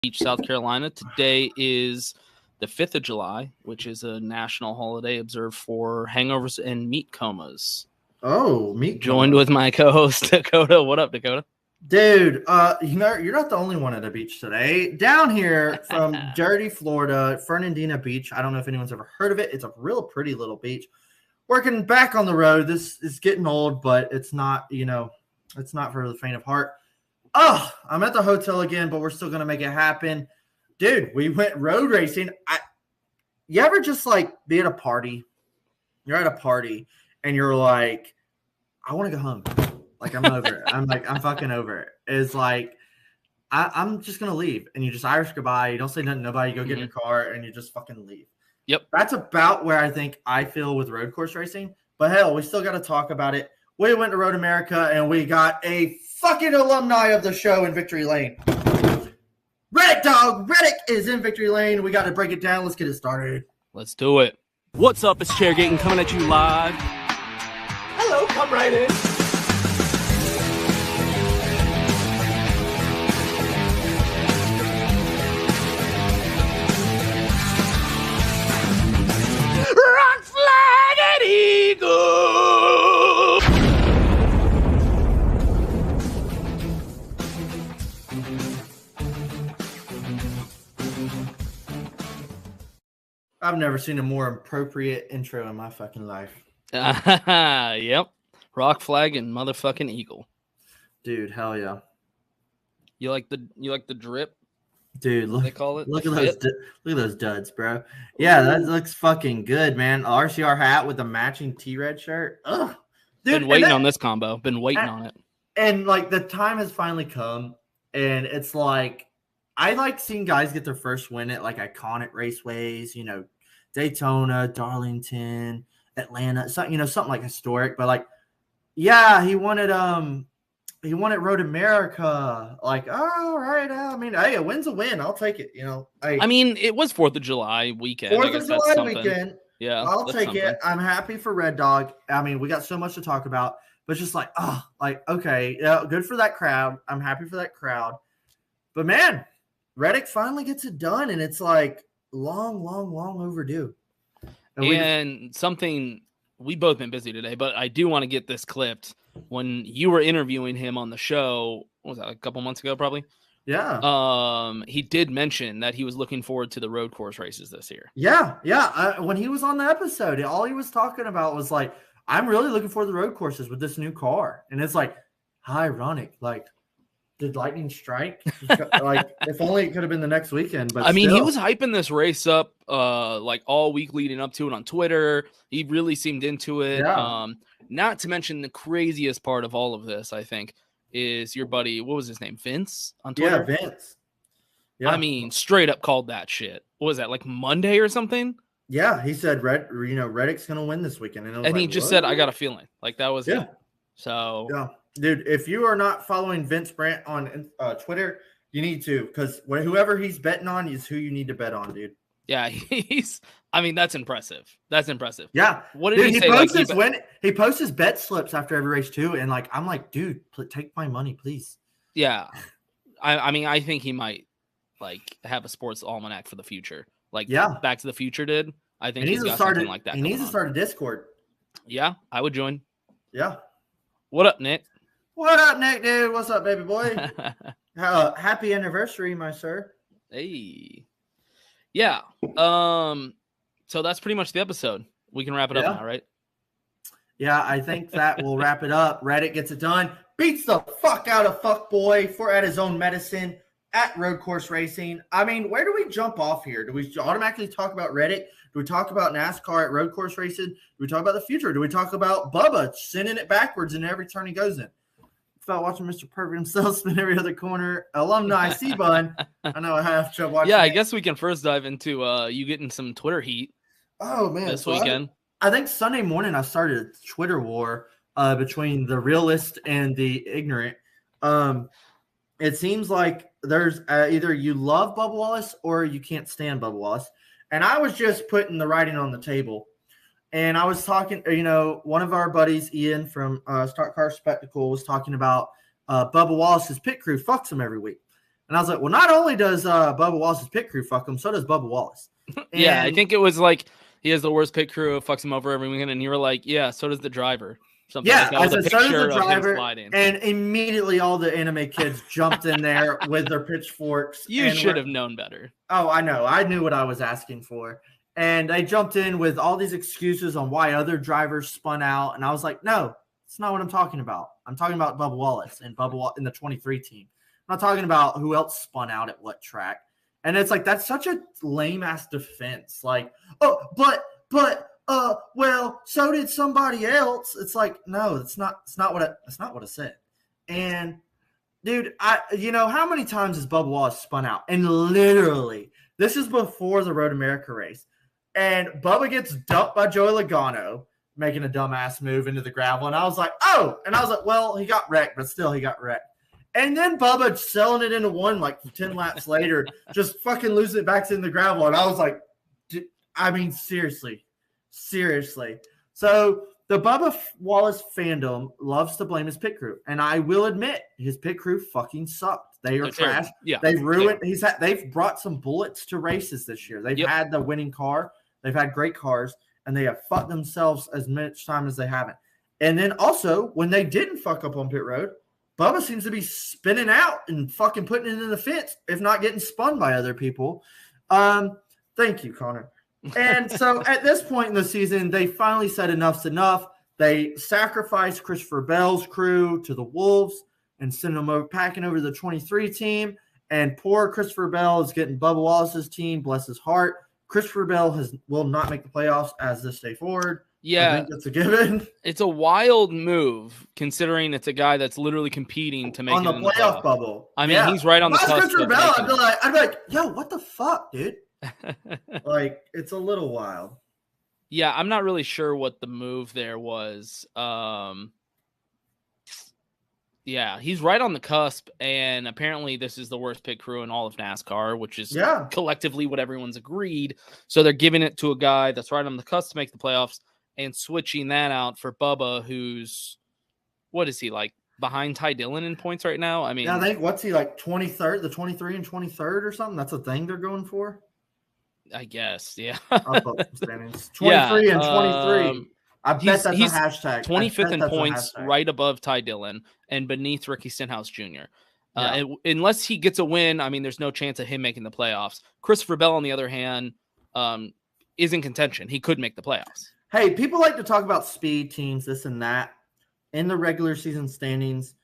Beach, South Carolina. Today is the 5th of July, which is a national holiday observed for hangovers and meat comas. Oh, meat Joined coma. with my co-host, Dakota. What up, Dakota? Dude, you're not the only one at the beach today. Down here from dirty Florida, Fernandina Beach. I don't know if anyone's ever heard of it. It's a real pretty little beach. Working back on the road. This is getting old, but it's not, it's not for the faint of heart. Oh, I'm at the hotel again, but we're still going to make it happen. Dude, we went road racing. You ever just like be at a party? You're at a party and you're like, I want to go home. Like, I'm over it. I'm fucking over it. It's like, I'm just going to leave. And you just Irish goodbye. You don't say nothing to nobody. You go get in your car and you just fucking leave. Yep. That's about where I think I feel with road course racing. But hell, we still got to talk about it. We went to Road America and we got a fucking alumni of the show in Victory Lane. Reddick Dog. Reddick is in Victory Lane. We got to break it down. Let's get it started. Let's do it. What's up? It's Chairgate coming at you live. Hello, come right in. Rock flag and eagle. I've never seen a more appropriate intro in my fucking life. Yep. Rock flag and motherfucking eagle. Dude, hell yeah. You like the drip? Dude, look, They call it. look the at those fit? look at those duds, bro. Yeah, that looks fucking good, man. RCR hat with the matching T-Red shirt. Ugh. Dude, Been waiting on this combo. Been waiting on it. And like the time has finally come, and it's like I like seeing guys get their first win at like iconic raceways, Daytona, Darlington, Atlanta, something like historic. But like, yeah, he won at Road America. Like, all right, I mean, hey, a win's a win. I'll take it. I mean, it was 4th of July weekend. 4th of July weekend. Yeah, I'll take it. I'm happy for Red Dog. I mean, we got so much to talk about, but just like, okay, yeah, good for that crowd. I'm happy for that crowd. But man, Reddick finally gets it done, and it's like long overdue. And something, we both been busy today, but I do want to get this clipped. When you were interviewing him on the show, what was that, like a couple months ago, probably? Yeah. He did mention that he was looking forward to the road course races this year. Yeah. When he was on the episode, all he was talking about was like, I'm really looking forward to the road courses with this new car. And it's like, how ironic. Like, did lightning strike? Like, if only it could have been the next weekend. But I mean, he was hyping this race up like all week leading up to it on Twitter. He really seemed into it. Yeah. Not to mention the craziest part of all of this, I think, is your buddy, what was his name? Vince on Twitter? Yeah, Vince. Yeah. I mean, straight up called that shit. What was that, like Monday or something? Yeah, he said Reddick's gonna win this weekend. And he just said, I got a feeling. Like that was it. So yeah. Dude, if you are not following Vince Brandt on Twitter, you need to, because whoever he's betting on is who you need to bet on, dude. Yeah, that's impressive. That's impressive. Yeah. What did he say? He posts his bet slips after every race too, and like I'm like, dude, take my money, please. Yeah. I mean, I think he might like have a sports almanac for the future. Like Back to the Future did. I think he's got something like that. He needs to start a Discord. Yeah, I would join. Yeah. What up, Nick, dude? What's up, baby boy? Happy anniversary, my sir. Hey. Yeah. So that's pretty much the episode. We can wrap it up now, right? Yeah, I think that will wrap it up. Reddick gets it done. Beats the fuck out of fuckboy for at his own medicine at road course racing. I mean, where do we jump off here? Do we automatically talk about Reddick? Do we talk about NASCAR at road course racing? Do we talk about the future? Do we talk about Bubba sending it backwards in every turn he goes in? Felt watching Mr. Perfect himself spin every other corner. Alumni C-Bun. I know I have trouble watching. Yeah, I guess we can first dive into you getting some Twitter heat. Oh, man. This weekend. I think Sunday morning I started a Twitter war between the realist and the ignorant. It seems like there's either you love Bubba Wallace or you can't stand Bubba Wallace. And I was just putting the writing on the table. And I was talking, one of our buddies, Ian from Stock Car Spectacle, was talking about Bubba Wallace's pit crew fucks him every week. And I was like, well, not only does Bubba Wallace's pit crew fuck him, so does Bubba Wallace. Yeah, I think it was like he has the worst pit crew, fucks him over every weekend, and you were like, yeah, so does the driver. Something Yeah, like that, I with a said, so does picture the of him driver. sliding. And immediately all the anime kids jumped in there with their pitchforks. You and should have known better. Oh, I know. I knew what I was asking for. And they jumped in with all these excuses on why other drivers spun out. And I was like, no, that's not what I'm talking about. I'm talking about Bubba Wallace and in the 23 team. I'm not talking about who else spun out at what track. And it's like, that's such a lame ass defense. Like, oh, but well, so did somebody else. It's like, no, that's not what I said. And dude, how many times has Bubba Wallace spun out? And literally, this is before the Road America race. And Bubba gets dumped by Joey Logano, making a dumbass move into the gravel. And I was like, oh, and I was like, well, he got wrecked, but still he got wrecked. And then Bubba selling it into one like 10 laps later, just fucking losing it back in the gravel. And I was like, seriously. So the Bubba Wallace fandom loves to blame his pit crew. And I will admit, his pit crew fucking sucked. They are trash. Yeah, they've ruined. They've brought some bullets to races this year. They've had the winning car. They've had great cars. And they have fucked themselves as much time as they haven't. And then also, when they didn't fuck up on pit road, Bubba seems to be spinning out and fucking putting it in the fence, if not getting spun by other people. Thank you, Connor. And so at this point in the season, they finally said enough's enough. They sacrificed Christopher Bell's crew to the Wolves and sent them packing over to the 23 team. And poor Christopher Bell is getting Bubba Wallace's team, bless his heart. Christopher Bell will not make the playoffs as this day forward. Yeah, I think that's a given. It's a wild move considering it's a guy that's literally competing to make on it the in playoff bubble. I mean, he's right on the cusp. Christopher Bell, I'd be like, yo, what the fuck, dude? Like, it's a little wild. Yeah, I'm not really sure what the move there was. Yeah, he's right on the cusp, and apparently this is the worst pit crew in all of NASCAR, which is collectively what everyone's agreed. So they're giving it to a guy that's right on the cusp to make the playoffs and switching that out for Bubba, who's, what is he, like, behind Ty Dillon in points right now? I mean, I think, what's he, like, 23rd, the 23 and 23rd or something? That's a thing they're going for? I guess, yeah. I'll put some standings. 23 and 23. I bet that's he's a hashtag. 25th in points, right above Ty Dillon and beneath Ricky Stenhouse Jr. Unless he gets a win, I mean, there's no chance of him making the playoffs. Christopher Bell, on the other hand, is in contention. He could make the playoffs. Hey, people like to talk about speed teams, this and that. In the regular season standings,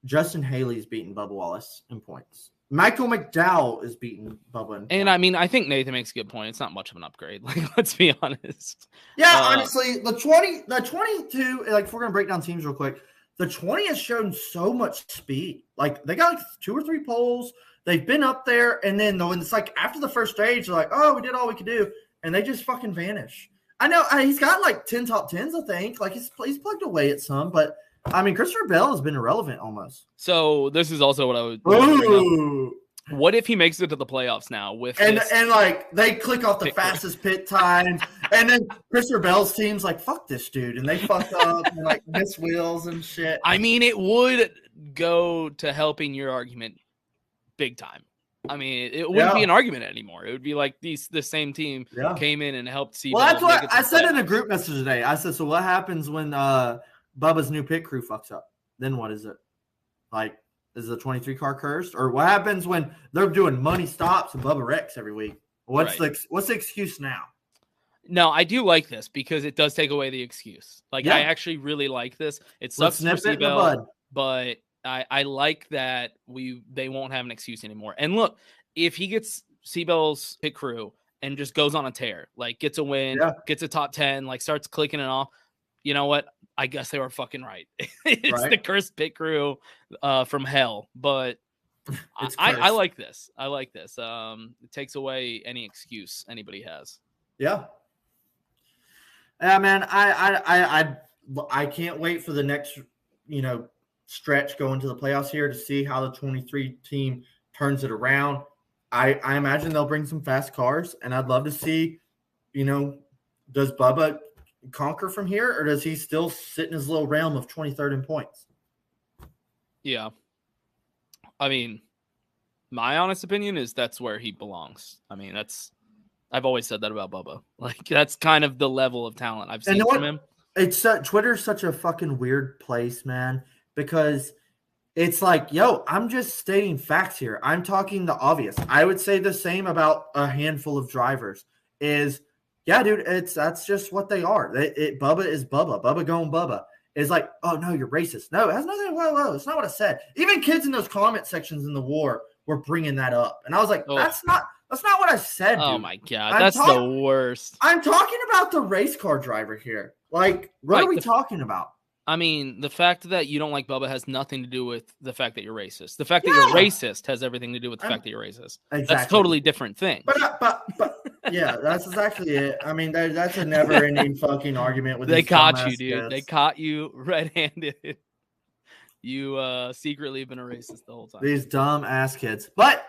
Justin Haley's beating Bubba Wallace in points. Michael McDowell is beating Bubba in points. And I mean, I think Nathan makes a good point. It's not much of an upgrade. Like, let's be honest. Yeah, honestly, the 22, like, if we're gonna break down teams real quick, the 20 has shown so much speed. Like, they got like 2 or 3 poles. They've been up there, and then when it's like after the first stage, they're like, oh, we did all we could do, and they just fucking vanish. I know he's got like 10 top 10s, I think. Like, he's plugged away at some, but I mean, Christopher Bell has been irrelevant almost. So this is also what I would. What if he makes it to the playoffs now with and like they click off the fastest pit time, and then Christopher Bell's team's like, fuck this dude, and they fuck up and like miss wheels and shit. I mean, it would go to helping your argument big time. I mean, it wouldn't be an argument anymore. It would be like the same team came in and helped see. Well, that's what I said in a group message today. I said, so what happens when Bubba's new pit crew fucks up? Then what is it? Like, is the 23 car cursed? Or what happens when they're doing money stops and Bubba wrecks every week? What's the excuse now? No, I do like this because it does take away the excuse. Like, I actually really like this. It sucks for Seabell, but I like that they won't have an excuse anymore. And look, if he gets Seabell's pit crew and just goes on a tear, like gets a win, gets a top 10, like starts clicking it off, you know what? I guess they were fucking right. It's the cursed pit crew from hell. But I like this. I like this. It takes away any excuse anybody has. Yeah. Yeah, man. I can't wait for the next, stretch going to the playoffs here to see how the 23 team turns it around. I imagine they'll bring some fast cars, and I'd love to see, does Bubba conquer from here, or does he still sit in his little realm of 23rd in points? Yeah. I mean, My honest opinion is that's where he belongs. I mean, I've always said that about Bubba. Like, that's kind of the level of talent I've seen from him. It's Twitter's such a fucking weird place, man, because it's like, yo, I'm just stating facts here. I'm talking the obvious. I would say the same about a handful of drivers. Yeah, dude, that's just what they are. Bubba is Bubba. Bubba going Bubba. It's like, oh no, you're racist. No, it has nothing. Whoa, it's not what I said. Even kids in those comment sections in the war were bringing that up, and I was like, that's not what I said. Dude. Oh my god, that's the worst. I'm talking about the race car driver here. Like, what are we talking about? I mean, the fact that you don't like Bubba has nothing to do with the fact that you're racist. The fact that you're racist has everything to do with the fact that you're racist. Exactly. That's totally different thing. But yeah, that's exactly it. I mean, that's a never-ending fucking argument with. They caught you, dude. They caught you red-handed. You secretly been a racist the whole time. These dumb ass kids. But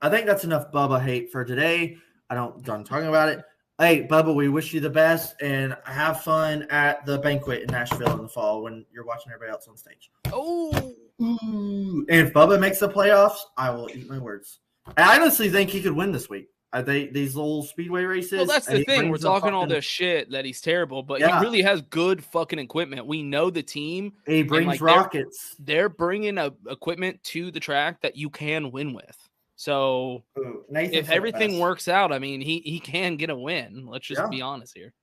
I think that's enough Bubba hate for today. Done talking about it. Hey, Bubba, we wish you the best and have fun at the banquet in Nashville in the fall when you're watching everybody else on stage. Oh. Ooh. And if Bubba makes the playoffs, I will eat my words. I honestly think he could win this week. These little speedway races. Well, that's the thing. We're talking all this shit that he's terrible, but he really has good fucking equipment. We know the team. He brings rockets. They're bringing equipment to the track that you can win with. So if everything works out, I mean, he can get a win. Let's just be honest here.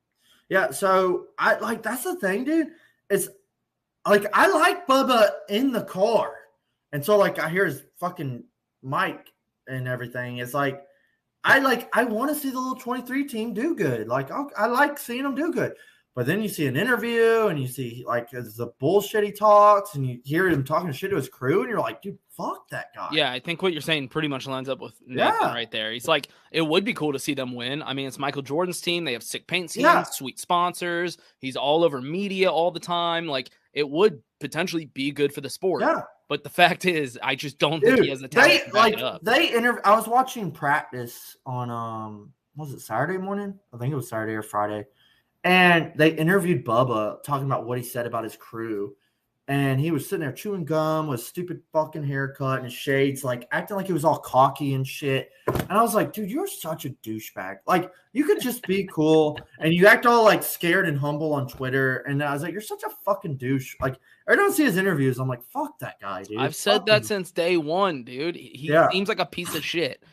Yeah. So that's the thing, dude. It's like, I like Bubba in the car. And so I hear his fucking mic and everything. It's like, I want to see the little 23 team do good. I like seeing them do good. But then you see an interview and you see the bullshit he talks and you hear him talking shit to his crew and you're like, dude, fuck that guy. Yeah, I think what you're saying pretty much lines up with Nathan right there. He's like, it would be cool to see them win. I mean, it's Michael Jordan's team. They have sick paint schemes, sweet sponsors. He's all over media all the time. Like, it would potentially be good for the sport. Yeah. But the fact is, I just don't think he has the talent to back it up. I was watching practice on was it Saturday morning? I think it was Saturday or Friday. And they interviewed Bubba talking about what he said about his crew. And he was sitting there chewing gum with a stupid fucking haircut and his shades, acting like he was all cocky and shit. And I was like, dude, you're such a douchebag. You could just be cool. And you act all scared and humble on Twitter. And I was like, you're such a fucking douche. I don't see his interviews. I'm like, fuck that guy, dude. I've said that since day one, dude. He seems like a piece of shit.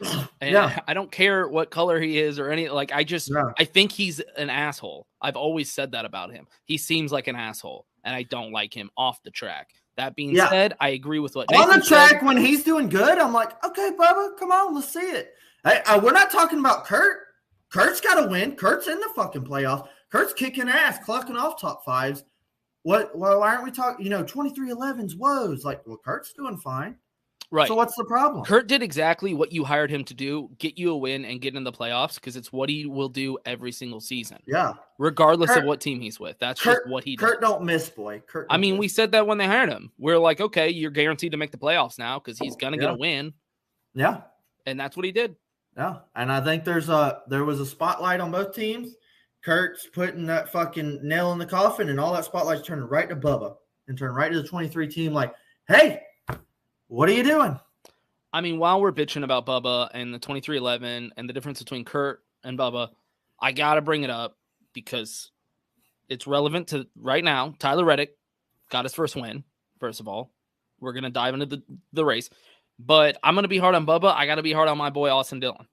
And I don't care what color he is or any, I think he's an asshole. I've always said that about him. He seems like an asshole. And I don't like him off the track. That being said, I agree with what Nathan on the track said. When he's doing good, I'm like, okay, Bubba, come on, let's see it. Hey, we're not talking about Kurt. Kurt's got to win. Kurt's in the fucking playoffs. Kurt's kicking ass, clocking off top fives. Why aren't we talking? 23-11's woes. Kurt's doing fine. Right. So what's the problem? Kurt did exactly what you hired him to do, get you a win and get in the playoffs, because it's what he will do every single season. Yeah. Regardless of what team he's with. That's just what he does. Kurt don't miss, boy. We said that when they hired him. We're like, okay, you're guaranteed to make the playoffs now because he's going to get a win. Yeah. And that's what he did. Yeah. And I think there was a spotlight on both teams. Kurt's putting that fucking nail in the coffin, and all that spotlight's turning right to Bubba and turning right to the 23 team like, hey, what are you doing? I mean, while we're bitching about Bubba and the 23-11 and the difference between Kurt and Bubba, I got to bring it up because it's relevant to right now. Tyler Reddick got his first win, first of all. We're going to dive into the race. But I'm going to be hard on Bubba. I got to be hard on my boy Austin Dillon.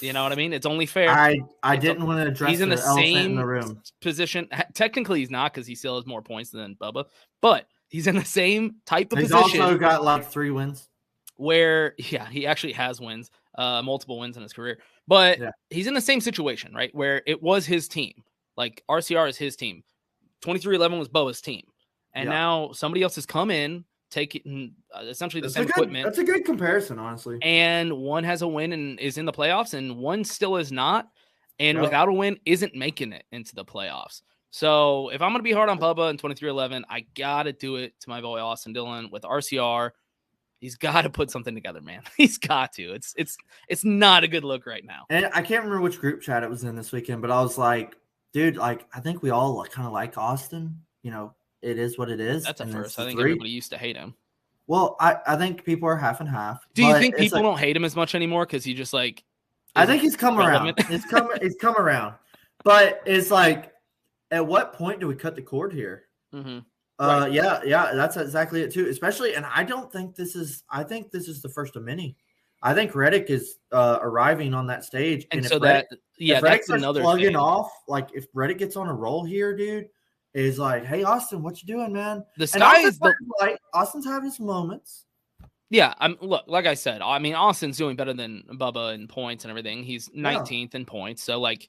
You know what I mean? It's only fair. I didn't want to address he's in the same in the room. Position. Technically, he's not because he still has more points than Bubba. But he's in the same type of he's position. He's also got 3 wins. Where, he actually has wins, multiple wins in his career. But he's in the same situation, right? Where it was his team. RCR is his team. 23-11 was Bubba's team. And now somebody else has come in, taking essentially the same equipment. That's a good comparison, honestly. And one has a win and is in the playoffs, and one still is not. And without a win, isn't making it into the playoffs. So if I'm going to be hard on Bubba in 23-11, I got to do it to my boy Austin Dillon with RCR. He's got to put something together, man. He's got to. It's not a good look right now. And I can't remember which group chat it was in this weekend, but I was like, dude, I think we all kind of like Austin. It is what it is. That's a first. I think everybody used to hate him. Well, I think people are half and half. Do you think people don't hate him as much anymore because he just like? I think he's come around. It's come around. But it's like, at what point do we cut the cord here? Mm-hmm. Right. Yeah, that's exactly it too. Especially, and I think this is the first of many. I think Reddick is arriving on that stage, and if so Reddick, that's another plugging thing. off. Like if Reddick gets on a roll here, dude, is like, hey Austin, what you doing, man? The sky is Austin's having some moments. Yeah, look, like I said, I mean, Austin's doing better than Bubba in points and everything. He's 19th in points, so like,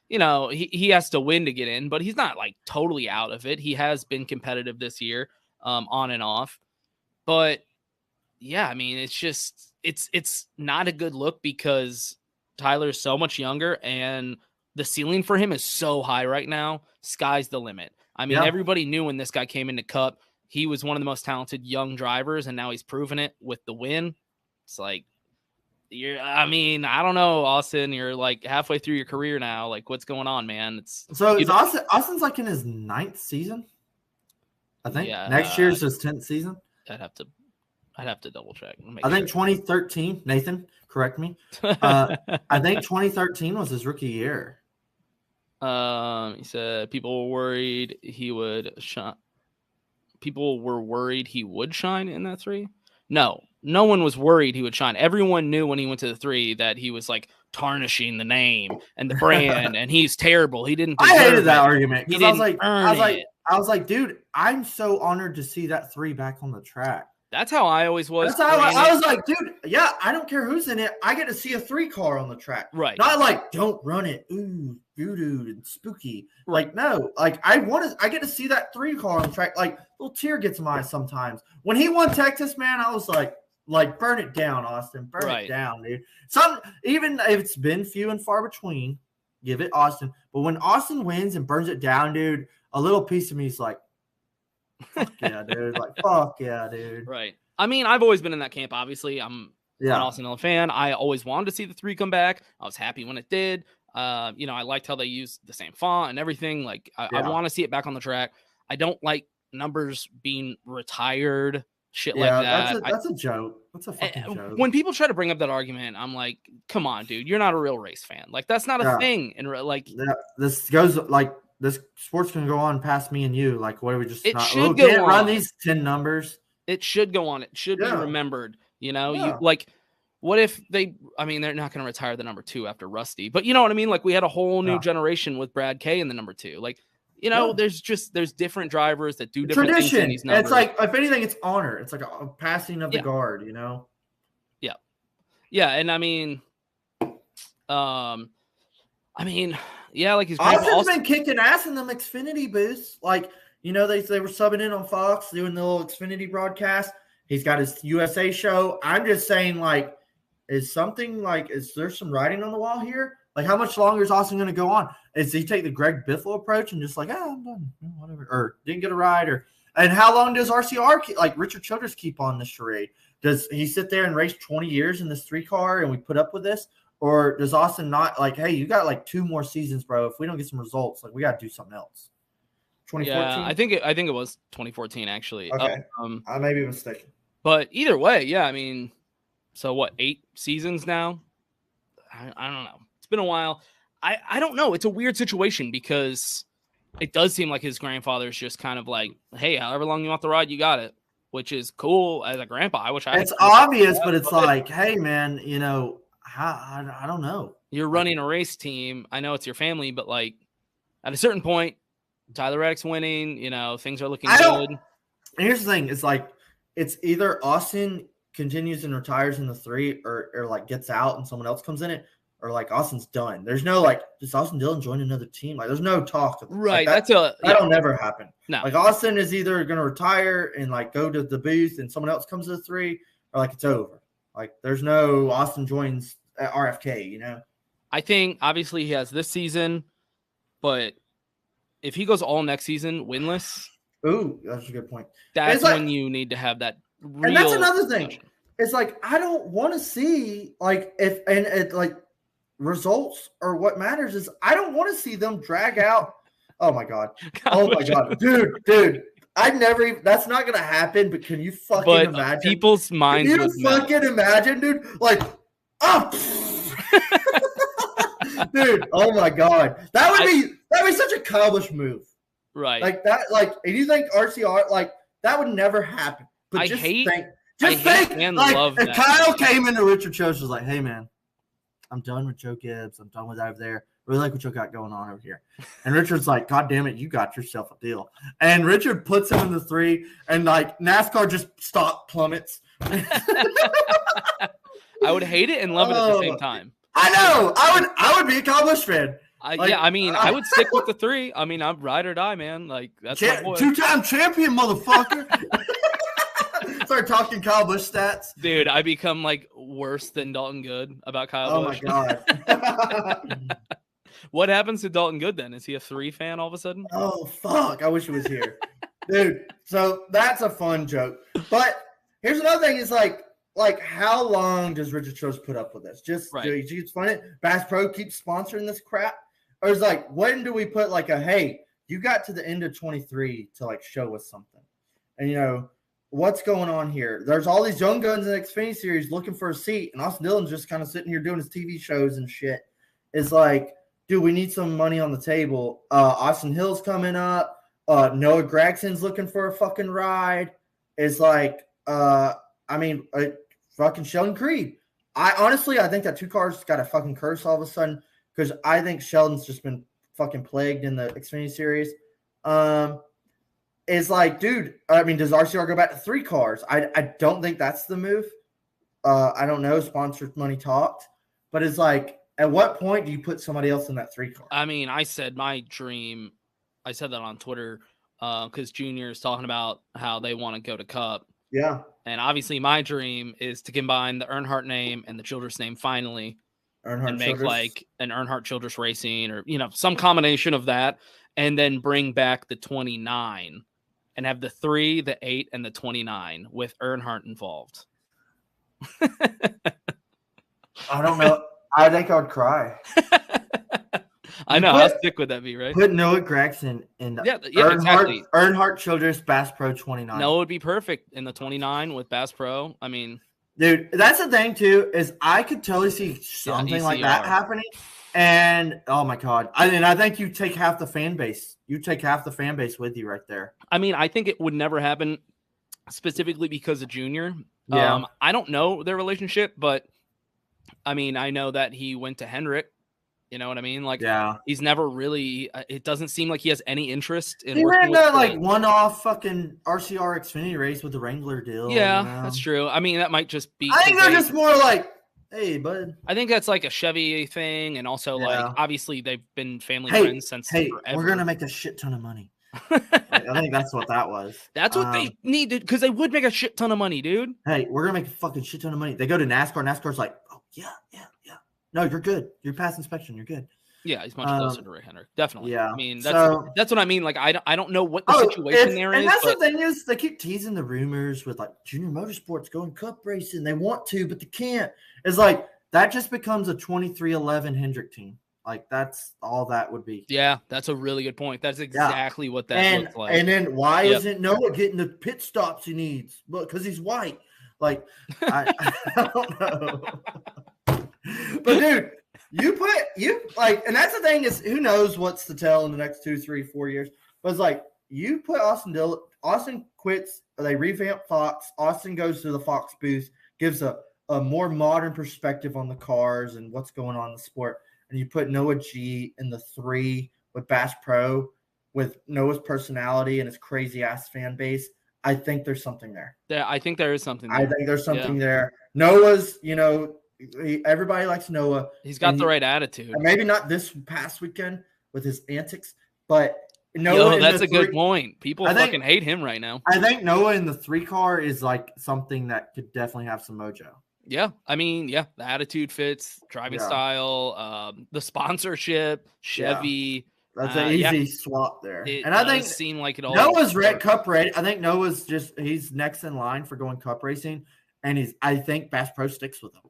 you know, he has to win to get in, but he's not like totally out of it. He has been competitive this year, on and off. But yeah, I mean, it's just it's not a good look because Tyler's so much younger and the ceiling for him is so high right now. Sky's the limit. I mean, everybody knew when this guy came into Cup, he was one of the most talented young drivers, and now he's proven it with the win. It's like, I don't know, Austin, you're like halfway through your career now. Like, what's going on, man? Austin's like in his 9th season, I think. Yeah, next year's his 10th season. I'd have to double check. I think 2013. Nathan, correct me. I think 2013 was his rookie year. He said people were worried he would shine. People were worried he would shine in that 3. No one was worried he would shine. Everyone knew when he went to the 3 that he was like tarnishing the name and the brand, and he's terrible. He didn't. I hated that argument because I was like, dude, I'm so honored to see that 3 back on the track. That's how I always was. That's how I was like, dude, yeah, I don't care who's in it. I get to see a 3 car on the track. Right. Not like, don't run it. Ooh, voodoo and spooky. Like, no. Like, I get to see that 3 car on the track. Like, little tear gets in my eyes sometimes. When he won Texas, man, I was like, burn it down, Austin. Burn it down, dude. Even if it's been few and far between, give it Austin. But when Austin wins and burns it down, dude, a little piece of me is like, fuck yeah, dude. Like, fuck yeah, dude. Right. I mean, I've always been in that camp. Obviously, I'm an Austin fan. I always wanted to see the 3 come back. I was happy when it did. I liked how they used the same font and everything. Like, I want to see it back on the track. I don't like numbers being retired, shit like that. That's a joke. That's a fucking joke. When people try to bring up that argument, I'm like, come on, dude. You're not a real race fan. Like, that's not a thing. And like, this goes like, this sport's gonna go on past me and you. Like, what are we just? Should go on. Run these 10 numbers. It should go on. It should be remembered. You know, you like. What if they? I mean, they're not going to retire the number 2 after Rusty, but you know what I mean. Like, we had a whole new generation with Brad K in the number 2. Like, you know, there's different drivers that do different things in these numbers. It's like, if anything, it's honor. It's like a passing of the guard. You know. Yeah, and I mean, like his Austin's been kicking ass in them Xfinity booths. Like, you know, they were subbing in on Fox doing the little Xfinity broadcast. He's got his USA show. I'm just saying, like, is there some writing on the wall here? Like, how much longer is Austin going to go on? Is he take the Greg Biffle approach and just like, I'm done, whatever, or didn't get a ride, and how long does RCR like Richard Childress keep on this charade? Does he sit there and race 20 years in this 3 car and we put up with this? Or does Austin not like, hey, you got like 2 more seasons, bro. If we don't get some results, like we got to do something else. 2014? Yeah, I think it was 2014 actually. Okay. I may be mistaken. But either way, yeah, I mean, so what, 8 seasons now? I don't know. It's been a while. I don't know. It's a weird situation because it does seem like his grandfather's just kind of like, hey, however long you want the ride, you got it, which is cool as a grandpa. I wish I. It's obvious, but it's like, hey, man, you know. I don't know. You're running a race team. I know it's your family, but like at a certain point, Tyler Reddick's winning. You know, things are looking good. And here's the thing: it's like it's either Austin continues and retires in the 3, or like gets out and someone else comes in it, or like Austin's done. There's no like, does Austin Dillon join another team? Like, there's no talk of right. Like, that'll never happen. No, like Austin is either going to retire and like go to the booth and someone else comes to the 3, or like it's over. Like, there's no Austin joins at RFK, you know? I think, obviously, he has this season, but if he goes all next season winless... Ooh, that's a good point. That's when you need to have that real... And that's another thing. It's like, I don't want to see, like, results or what matters is I don't want to see them drag out... Oh, my God. Oh, my God. Dude. That's not gonna happen. But can you fucking imagine? People's minds. Can you fucking imagine, dude? Like, oh, dude. Oh my god, that'd be such a college move, right? Like that. Like, and you think RCR like that would never happen? But Just think, like, if Kyle came into Richard Childress was like, "Hey man, I'm done with Joe Gibbs. I'm done with over there. Really like what you got going on over here." And Richard's like, "God damn it, you got yourself a deal." And Richard puts him in the 3, and like NASCAR just plummets. I would hate it and love it at the same time. I know. I would be a Cowboys fan. Yeah, I mean, I would stick with the 3. I mean, I'm ride or die, man. Like that's my boy. 2-time champion, motherfucker. Start talking Kyle Busch stats. Dude, I become like worse than Dalton Good about Kyle Busch. Oh my god. What happens to Dalton Good then? Is he a 3 fan all of a sudden? Oh fuck. I wish he was here. Dude, so that's a fun joke. But here's another thing is like how long does Richard Childress put up with this? Just do you keep fun it? Bass Pro keeps sponsoring this crap? Or is like, when do we put like a, hey, you got to the end of 23 to like show us something? And you know, what's going on here? There's all these young guns in the Xfinity series looking for a seat, and Austin Dillon's just kind of sitting here doing his TV shows and shit. It's like, dude, we need some money on the table. Austin Hill's coming up. Noah Gragson's looking for a fucking ride. It's like, fucking Sheldon Creed. I think that 2 cars got a fucking curse all of a sudden because I think Sheldon's just been fucking plagued in the Xfinity series. It's like, dude, I mean, does RCR go back to 3 cars? I don't think that's the move. I don't know. Sponsored money talked. But it's like, at what point do you put somebody else in that 3 car? I mean, I said my dream. I said that on Twitter because Junior is talking about how they want to go to Cup. Yeah. And obviously my dream is to combine the Earnhardt name and the Childress name finally and make like an Earnhardt Childress Racing or, you know, some combination of that and then bring back the 29 and have the 3, the 8, and the 29 with Earnhardt involved. I don't know. I think I would cry. I know. How sick would that be, right? Put Noah Gragson in the exactly. Earnhardt Childress Bass Pro 29. Noah would be perfect in the 29 with Bass Pro. I mean, dude, that's the thing too, is I could totally see something like that happening. And oh my god. I think you take half the fan base. You take half the fan base with you right there. I mean, I think it would never happen specifically because of Junior. Yeah. I don't know their relationship, but I mean, I know that he went to Hendrick. You know what I mean? Like, he's never really. It doesn't seem like he has any interest in. He ran that like one-off fucking RCR Xfinity race with the Wrangler deal. Yeah, you know? That's true. I mean, that might just be. I think they're just more like, hey, bud. I think that's like a Chevy thing, and also like obviously they've been family friends since. Forever. We're gonna make a shit ton of money. I think that's what that was. That's what they needed because they would make a shit ton of money, dude. Hey, we're gonna make a fucking shit ton of money. They go to NASCAR. NASCAR's like, oh yeah. No, you're good. You're past inspection. You're good. Yeah, he's much closer to Rick Hendrick. Definitely. Yeah. I mean, that's what I mean. Like, I don't know what the situation there is. And that's the thing is, they keep teasing the rumors with like Junior Motorsports going Cup racing. They want to, but they can't. It's like that just becomes a 23-11 Hendrick team. Like that's all that would be. Yeah, that's a really good point. That's exactly what that looks like. And then why isn't Noah getting the pit stops he needs? Look, because he's white. Like I don't know. But dude, and that's the thing is, who knows what's to tell in the next 2, 3, 4 years. But it's like you put Austin Dillon. Austin quits. They revamp Fox. Austin goes to the Fox booth, gives a more modern perspective on the cars and what's going on in the sport. And you put Noah G in the 3 with Bass Pro, with Noah's personality and his crazy ass fan base. I think there's something there. Yeah, I think there is something there. I think there's something there. Noah's, everybody likes Noah. He's got the right attitude. Maybe not this past weekend with his antics, but Noah. That's a good point. People fucking hate him right now. I think Noah in the 3 car is like something that could definitely have some mojo. Yeah, I mean, the attitude fits, driving style, the sponsorship, Chevy. That's an easy swap there. And I think seem like it all. Noah's Cup race. I think Noah's he's next in line for going Cup racing, and I think Bass Pro sticks with him.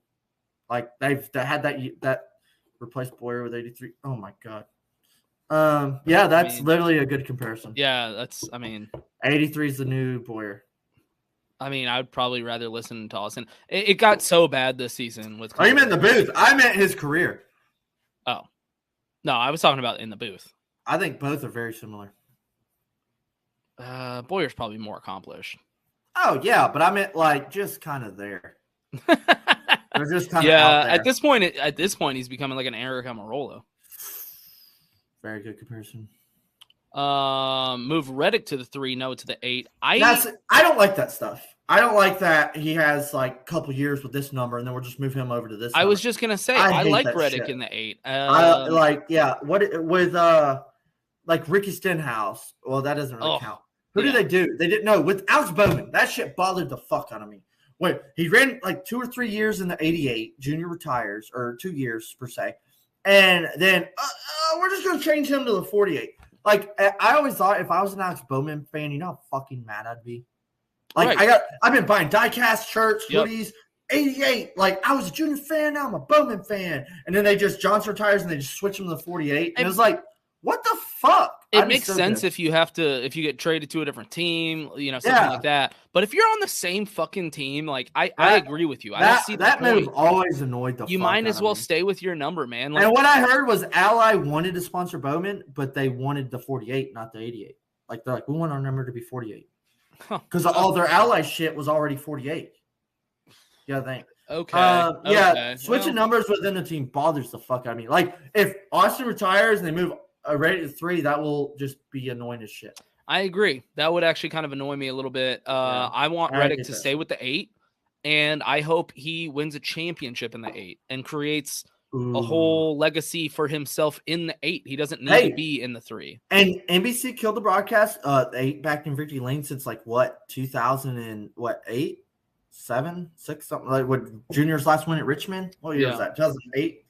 Like they had that replaced Boyer with 83. Oh my god, Yeah, that's literally a good comparison. Yeah, that's. I mean, 83 is the new Boyer. I mean, I would probably rather listen to Austin. It got so bad this season with. Oh, you meant the booth? I meant his career. Oh, no, I was talking about in the booth. I think both are very similar. Boyer's probably more accomplished. Oh yeah, but I meant like just kind of there. They're just kind of out there. At this point, he's becoming like an Eric Amarola. Very good comparison. Move Reddick to the 3, no to the 8. I don't like that stuff. I don't like that he has like a couple years with this number, and then we'll just move him over to this. I was just gonna say I like Reddick in the 8. Like Ricky Stenhouse. Well, that doesn't really count. Who did they do? They didn't know with Alex Bowman. That shit bothered the fuck out of me. Wait, he ran like 2 or 3 years in the 88. Junior retires, or 2 years per se, and then we're just gonna change him to the 48. Like I always thought, if I was an Alex Bowman fan, you know how fucking mad I'd be. Like I've been buying diecast shirts, hoodies. 88. Like I was a Junior fan, now I'm a Bowman fan, and then Johnson retires and they just switch him to the 48. And it was like, what the fuck? It makes sense if you get traded to a different team, you know, something like that. But if you're on the same fucking team, like I agree with you. I don't see that move always annoyed the fuck. You might as well stay with your number, man. Like, and what I heard was Ally wanted to sponsor Bowman, but they wanted the 48, not the 88. Like they're like, we want our number to be 48. Because all their Ally shit was already 48. Yeah, I think. Okay. Switching numbers within the team bothers the fuck out of me. Like if Austin retires and they move Reddick to 3, that will just be annoying as shit. I agree. That would actually kind of annoy me a little bit. I want Reddick to stay with the 8, and I hope he wins a championship in the 8 and creates a whole legacy for himself in the 8. He doesn't need to be in the 3. And NBC killed the broadcast. 8 back in Victory Lane since like what 2008, 7, 6 something like what Junior's last win at Richmond. What year was that? 2008?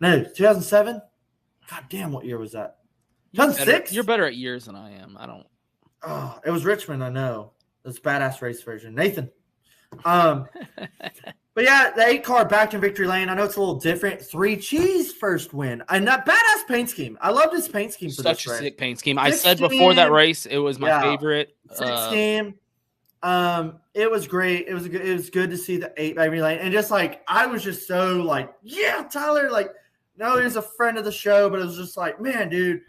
No, 2007. God damn, what year was that? 2006? You're better at years than I am. I don't. Oh, it was Richmond, I know. It's badass race version. Nathan. But yeah, the 8 car back in Victory Lane. I know it's a little different. 3 cheese first win. And that badass paint scheme. I loved his paint scheme for Such this race. Such a sick paint scheme. I said before that race, it was my favorite. Sick scheme. It was great. It was good to see the 8 by Victory Lane. And just like, I was just so like, yeah, Tyler, like, no, he's a friend of the show, but it was just like, man, dude,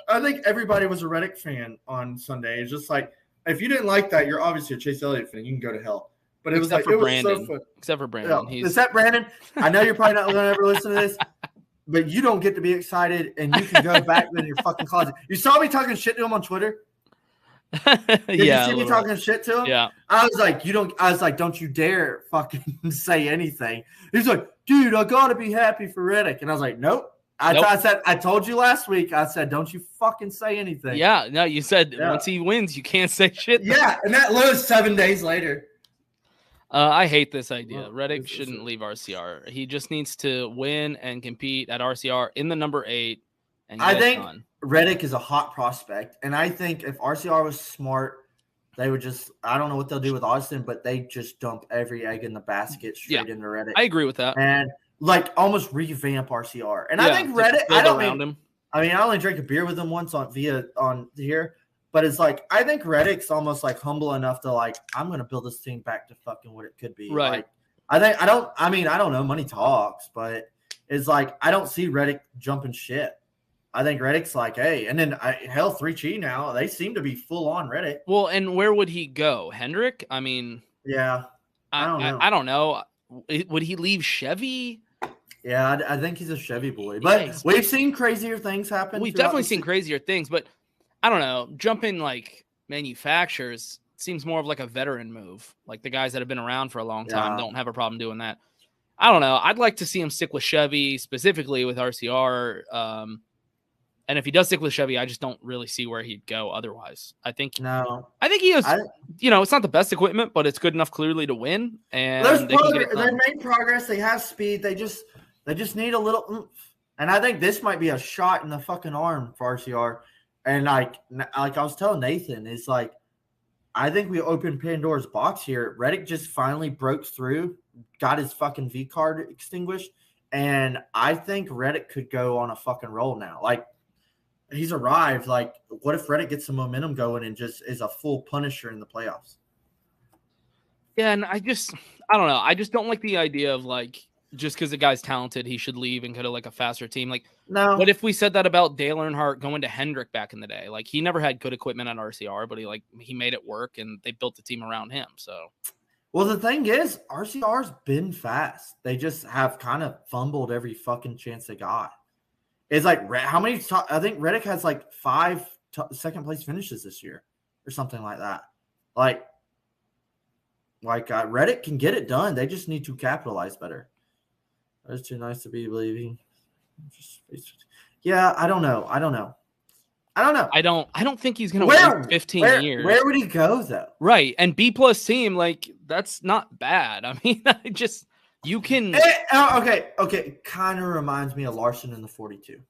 I think everybody was a Reddick fan on Sunday. It's just like, if you didn't like that, you're obviously a Chase Elliott fan. You can go to hell. But it was like, it was so fun. Except for Brandon. Yeah. Except Brandon. I know you're probably not going to ever listen to this, but you don't get to be excited, and you can go back in your fucking closet. You saw me talking shit to him on Twitter? Did you see me talking shit to him? Yeah. I was like, don't you dare fucking say anything. He's like, dude, I gotta be happy for Reddick. And I was like, nope. I said, I told you last week, I said, don't you fucking say anything. Yeah, no, you said once he wins, you can't say shit. Yeah, and that lose 7 days later. I hate this idea. Reddick shouldn't leave RCR. He just needs to win and compete at RCR in the number 8. And I think Reddick is a hot prospect, and I think if RCR was smart, they would just – I don't know what they'll do with Austin, but they just dump every egg in the basket straight into Reddick. I agree with that. And, like, almost revamp RCR. And I think Reddick – I only drank a beer with him once on here, but it's like I think Reddick's almost, like, humble enough to, like, I'm going to build this team back to fucking what it could be. Right. Like, I don't know. Money talks, but it's like I don't see Reddick jumping shit. I think Reddick's like, hey, and then 3G now. They seem to be full on Reddick. Well, and where would he go? Hendrick? I mean, yeah, I don't know. I don't know. Would he leave Chevy? Yeah, I think he's a Chevy boy. But we've seen crazier things happen. We've definitely seen crazier things, but I don't know. Jumping like manufacturers seems more of like a veteran move. Like the guys that have been around for a long time don't have a problem doing that. I don't know. I'd like to see him stick with Chevy, specifically with RCR. And if he does stick with Chevy, I just don't really see where he'd go otherwise. I think he is, it's not the best equipment, but it's good enough clearly to win. And they made progress. They have speed. They just need a little oomph. And I think this might be a shot in the fucking arm for RCR. And like I was telling Nathan, it's like, I think we opened Pandora's box here. Reddick just finally broke through, got his fucking V card extinguished. And I think Reddick could go on a fucking roll now. Like, he's arrived. Like, what if Reddick gets some momentum going and just is a full punisher in the playoffs? Yeah, and I don't know. I just don't like the idea of like just because the guy's talented, he should leave and go to like a faster team. Like, no. What if we said that about Dale Earnhardt going to Hendrick back in the day? Like, he never had good equipment on RCR, but he made it work, and they built the team around him. So, well, the thing is, RCR's been fast. They just have kind of fumbled every fucking chance they got. It's like how many? I think Reddick has like 5 second place finishes this year, or something like that. Like Reddick can get it done. They just need to capitalize better. It's too nice to be believing. Yeah, I don't know. I don't think he's gonna wait 15 years. Where would he go though? Right, and B+ team, like that's not bad. I mean, you can. Okay. Kind of reminds me of Larson in the 42.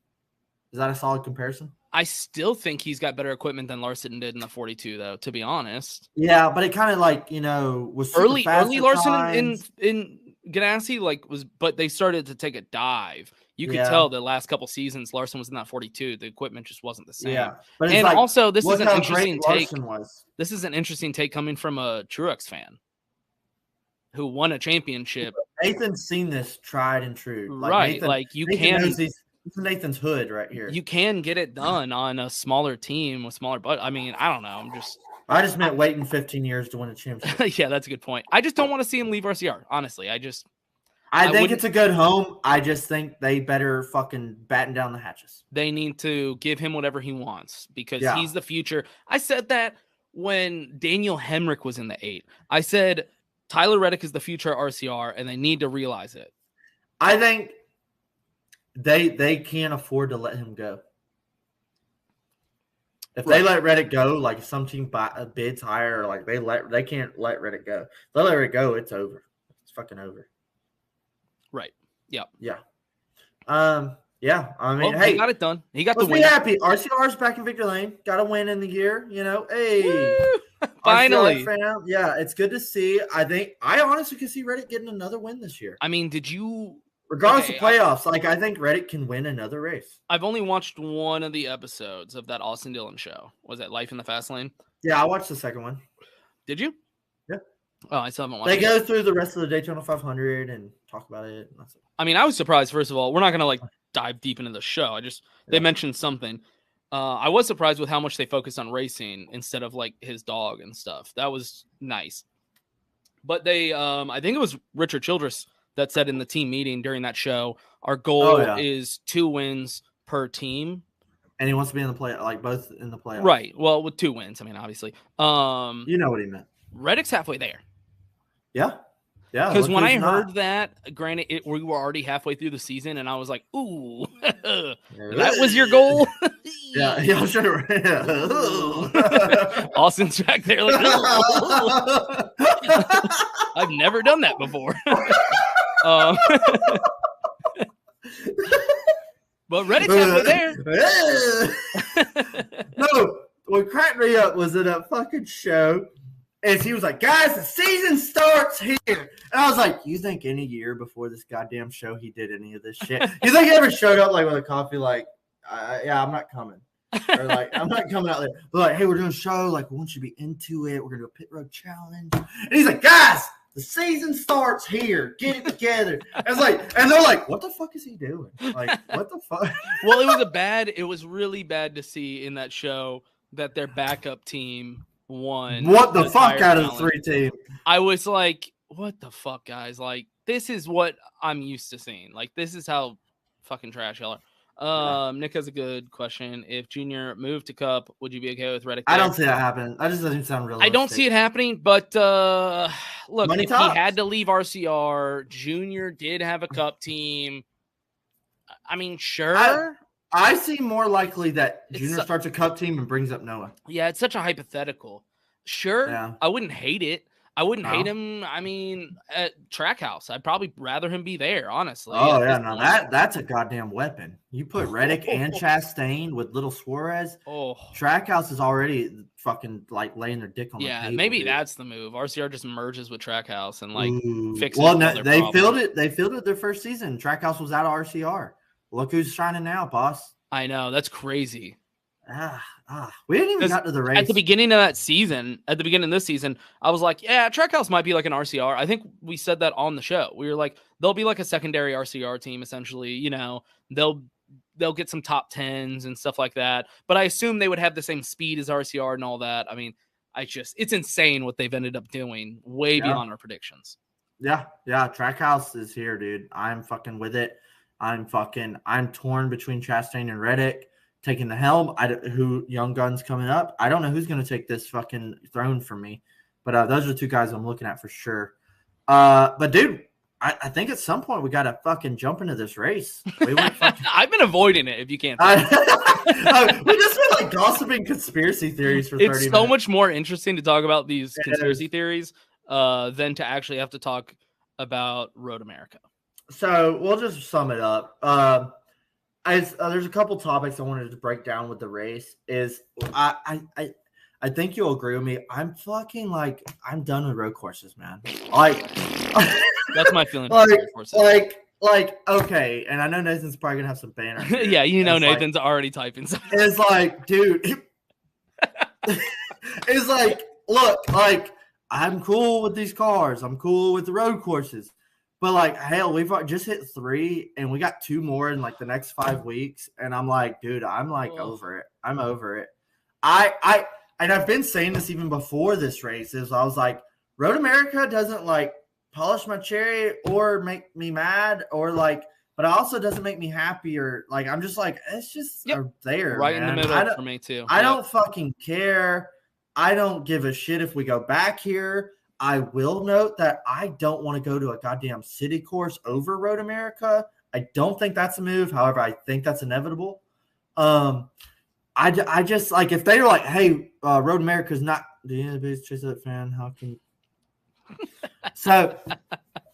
Is that a solid comparison? I still think he's got better equipment than Larson did in the 42, though. To be honest. Yeah, but it kind of like was early Larson in Ganassi but they started to take a dive. You could tell the last couple seasons Larson was in that 42. The equipment just wasn't the same. Yeah, but also this is an interesting take. This is an interesting take coming from a Truex fan who won a championship. Nathan's seen this tried and true. Right, Nathan it's Nathan's hood right here. You can get it done on a smaller team with smaller I mean, I don't know. I just meant waiting 15 years to win a championship. Yeah, that's a good point. I just don't want to see him leave RCR. Honestly, I think it's a good home. I just think they better fucking batten down the hatches. They need to give him whatever he wants because he's the future. I said that when Daniel Hemrick was in the 8. I said Tyler Reddick is the future RCR, and they need to realize it. I think they can't afford to let him go. If they let Reddick go, like if some team bids higher, or like they can't let Reddick go. If they let Reddick go, it's over. It's fucking over. Right. Yep. Yeah. Yeah. I mean, he got it done. He got the win. Be happy. RCR's back in victory lane. Got a win in the year. Hey. Woo! Finally. Yeah, it's good to see. I honestly could see Reddick getting another win this year. I mean, did you? Regardless of playoffs, I think Reddick can win another race. I've only watched one of the episodes of that Austin Dillon show. Was it Life in the Fast Lane? Yeah, I watched the second one. Did you? Yeah. Oh, I still haven't watched it. They go through the rest of the Daytona 500 and talk about it. And that's it. I mean, I was surprised, first of all. We're not going to dive deep into the show. They mentioned something. I was surprised with how much they focused on racing instead of his dog and stuff. That was nice. But they, I think it was Richard Childress that said in the team meeting during that show, our goal is 2 wins per team. And he wants to be in the play, both in the playoffs. Right. Well, with 2 wins, I mean, obviously. You know what he meant. Reddick's halfway there. Yeah. Yeah. Because when I heard that, granted, we were already halfway through the season, and I was like, ooh, that was your goal? Yeah. I'm sure. Austin's back there like, I've never done that before. But Reddick's halfway there. No, what cracked me up was in a fucking show, and he was like, "Guys, the season starts here." And I was like, "You think any year before this goddamn show he did any of this shit? You think he ever showed up with a coffee yeah, I'm not coming." Or I'm not coming out there. But hey, we're doing a show. We want you to be into it. We're gonna do a pit road challenge. And he's like, "Guys, the season starts here. Get it together." And they're like, "What the fuck is he doing? What the fuck?" Well, it was really bad to see in that show that their backup team won. What the fuck out of the 3 team? I was like, what the fuck, guys? This is what I'm used to seeing. This is how fucking trash y'all are. Nick has a good question. If Junior moved to Cup, would you be okay with Reddick? I don't see that happening. That just doesn't sound realistic. I don't see it happening, but look, Money if talks. He had to leave RCR, Junior did have a Cup team. I mean, sure. I see more likely that Junior starts a Cup team and brings up Noah. Yeah, it's such a hypothetical. Sure, yeah. I wouldn't hate it. I wouldn't hate him. I mean, at Trackhouse, I'd probably rather him be there, honestly. Oh, yeah. No, that's a goddamn weapon. You put Reddick and Chastain with little Suarez. Oh, Trackhouse is already fucking laying their dick on the table. Yeah, maybe that's the move. RCR just merges with Trackhouse and fixes Well, no, they filled it. They filled it their first season. Trackhouse was out of RCR. Look who's shining now, boss. I know. That's crazy. We didn't even get to the race. At the beginning of this season, I was like, yeah, Trackhouse might be like an RCR. I think we said that on the show. We were like, they'll be like a secondary RCR team, essentially. You know, they'll get some top 10s and stuff like that. But I assume they would have the same speed as RCR and all that. I mean, it's insane what they've ended up doing, way beyond our predictions. Yeah. Trackhouse is here, dude. I'm fucking with it. I'm torn between Chastain and Reddick taking the helm. Who Young Gun's coming up. I don't know who's going to take this fucking throne from me, but those are two guys I'm looking at for sure. But dude, I think at some point we got to fucking jump into this race. I've been avoiding it. If you can't, we just been like gossiping conspiracy theories for 30 minutes. It's so much more interesting to talk about these conspiracy theories than to actually have to talk about Road America. So we'll just sum it up. There's a couple topics I wanted to break down with the race. I think you'll agree with me. I'm fucking I'm done with road courses, man. That's my feeling. Okay, and I know Nathan's probably gonna have some banner. Yeah, Nathan's already typing. It's like, dude, it's like, look, I'm cool with these cars. I'm cool with the road courses. But hell, we've just hit 3 and we got 2 more in the next 5 weeks. And I'm like, dude, I'm over it. I'm over it. And I've been saying this even before this race is I was like, Road America doesn't polish my cherry or make me mad but it also doesn't make me happy or I'm just it's just there. Right, man. in the middle for me too. I don't fucking care. I don't give a shit if we go back here. I will note that I don't want to go to a goddamn city course over Road America. I don't think that's a move. However, I think that's inevitable. I just if they were like, hey, Road America's not the biggest Chase Elliott fan, how can so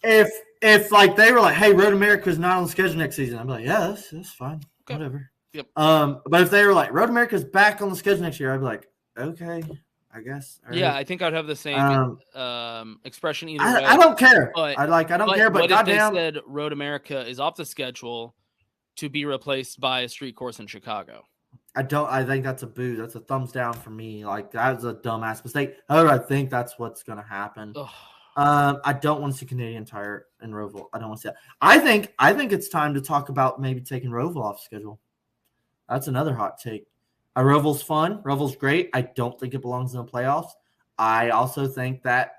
if they were like, hey, Road America's not on the schedule next season, I'd be like, yeah, that's fine. Okay. Whatever. Yep. But if they were like, Road America's back on the schedule next year, I'd be like, okay. I guess. Yeah, I think I'd have the same expression either way. I don't care. But, I don't care. But goddamn, if they said Road America is off the schedule to be replaced by a street course in Chicago? I think that's a boo. That's a thumbs down for me. That was a dumbass mistake. However, I think that's what's going to happen. I don't want to see Canadian Tire and Roval. I don't want to see that. I think it's time to talk about maybe taking Roval off schedule. That's another hot take. Roval's fun. Roval's great. I don't think it belongs in the playoffs. I also think that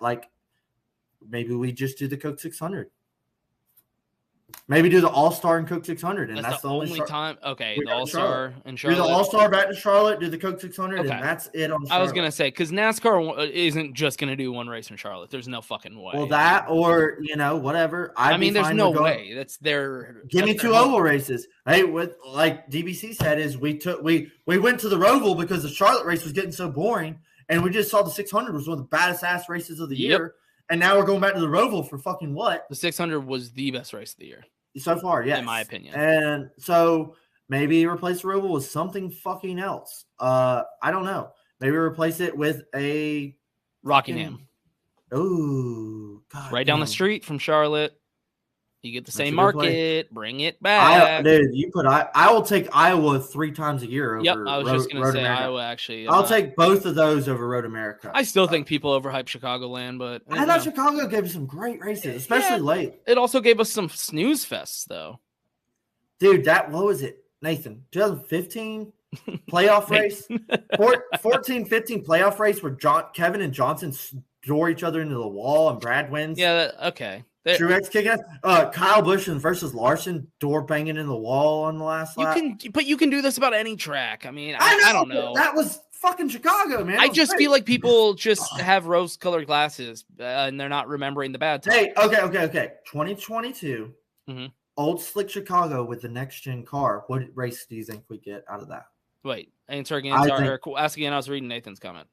maybe we just do the Coke 600. Maybe do the All-Star and Coke 600, and that's the only time. Okay, the All-Star and Charlotte. Do the All-Star back to Charlotte. Do the Coke 600, and that's it on Charlotte. I was gonna say because NASCAR isn't just gonna do one race in Charlotte. There's no fucking way. Well, that or whatever. There's no way. That's their. Give me 2 oval races. Hey, with DBC said is we went to the Roval because the Charlotte race was getting so boring, and we just saw the 600 was one of the baddest ass races of the year. And now we're going back to the Roval for fucking what? The 600 was the best race of the year. So far, yes. In my opinion. And so maybe replace the Roval with something fucking else. I don't know. Maybe replace it with a Rockingham. Oh, God. Right down the street from Charlotte. You get the same market. Bring it back. Dude, I will take Iowa 3 times a year over I was just going to say America. Iowa, actually. I'll take both of those over Road America. I still think people overhype Chicagoland, but I thought Chicago gave us some great races, especially late. It also gave us some snooze fests, though. Dude, what was it, Nathan? 2015 playoff race? 14-15 playoff race where Kevin and Johnson door each other into the wall and Brad wins. Yeah, okay. Truex kicking us. Kyle Busch versus Larson, door banging in the wall on the last lap. You can do this about any track. I mean, I don't know. That was fucking Chicago, man. I just feel like people just have rose-colored glasses and they're not remembering the bad times. Hey, okay. 2022, old slick Chicago with the next-gen car. What race do you think we get out of that? Wait, answer again. Ask again. I was reading Nathan's comment.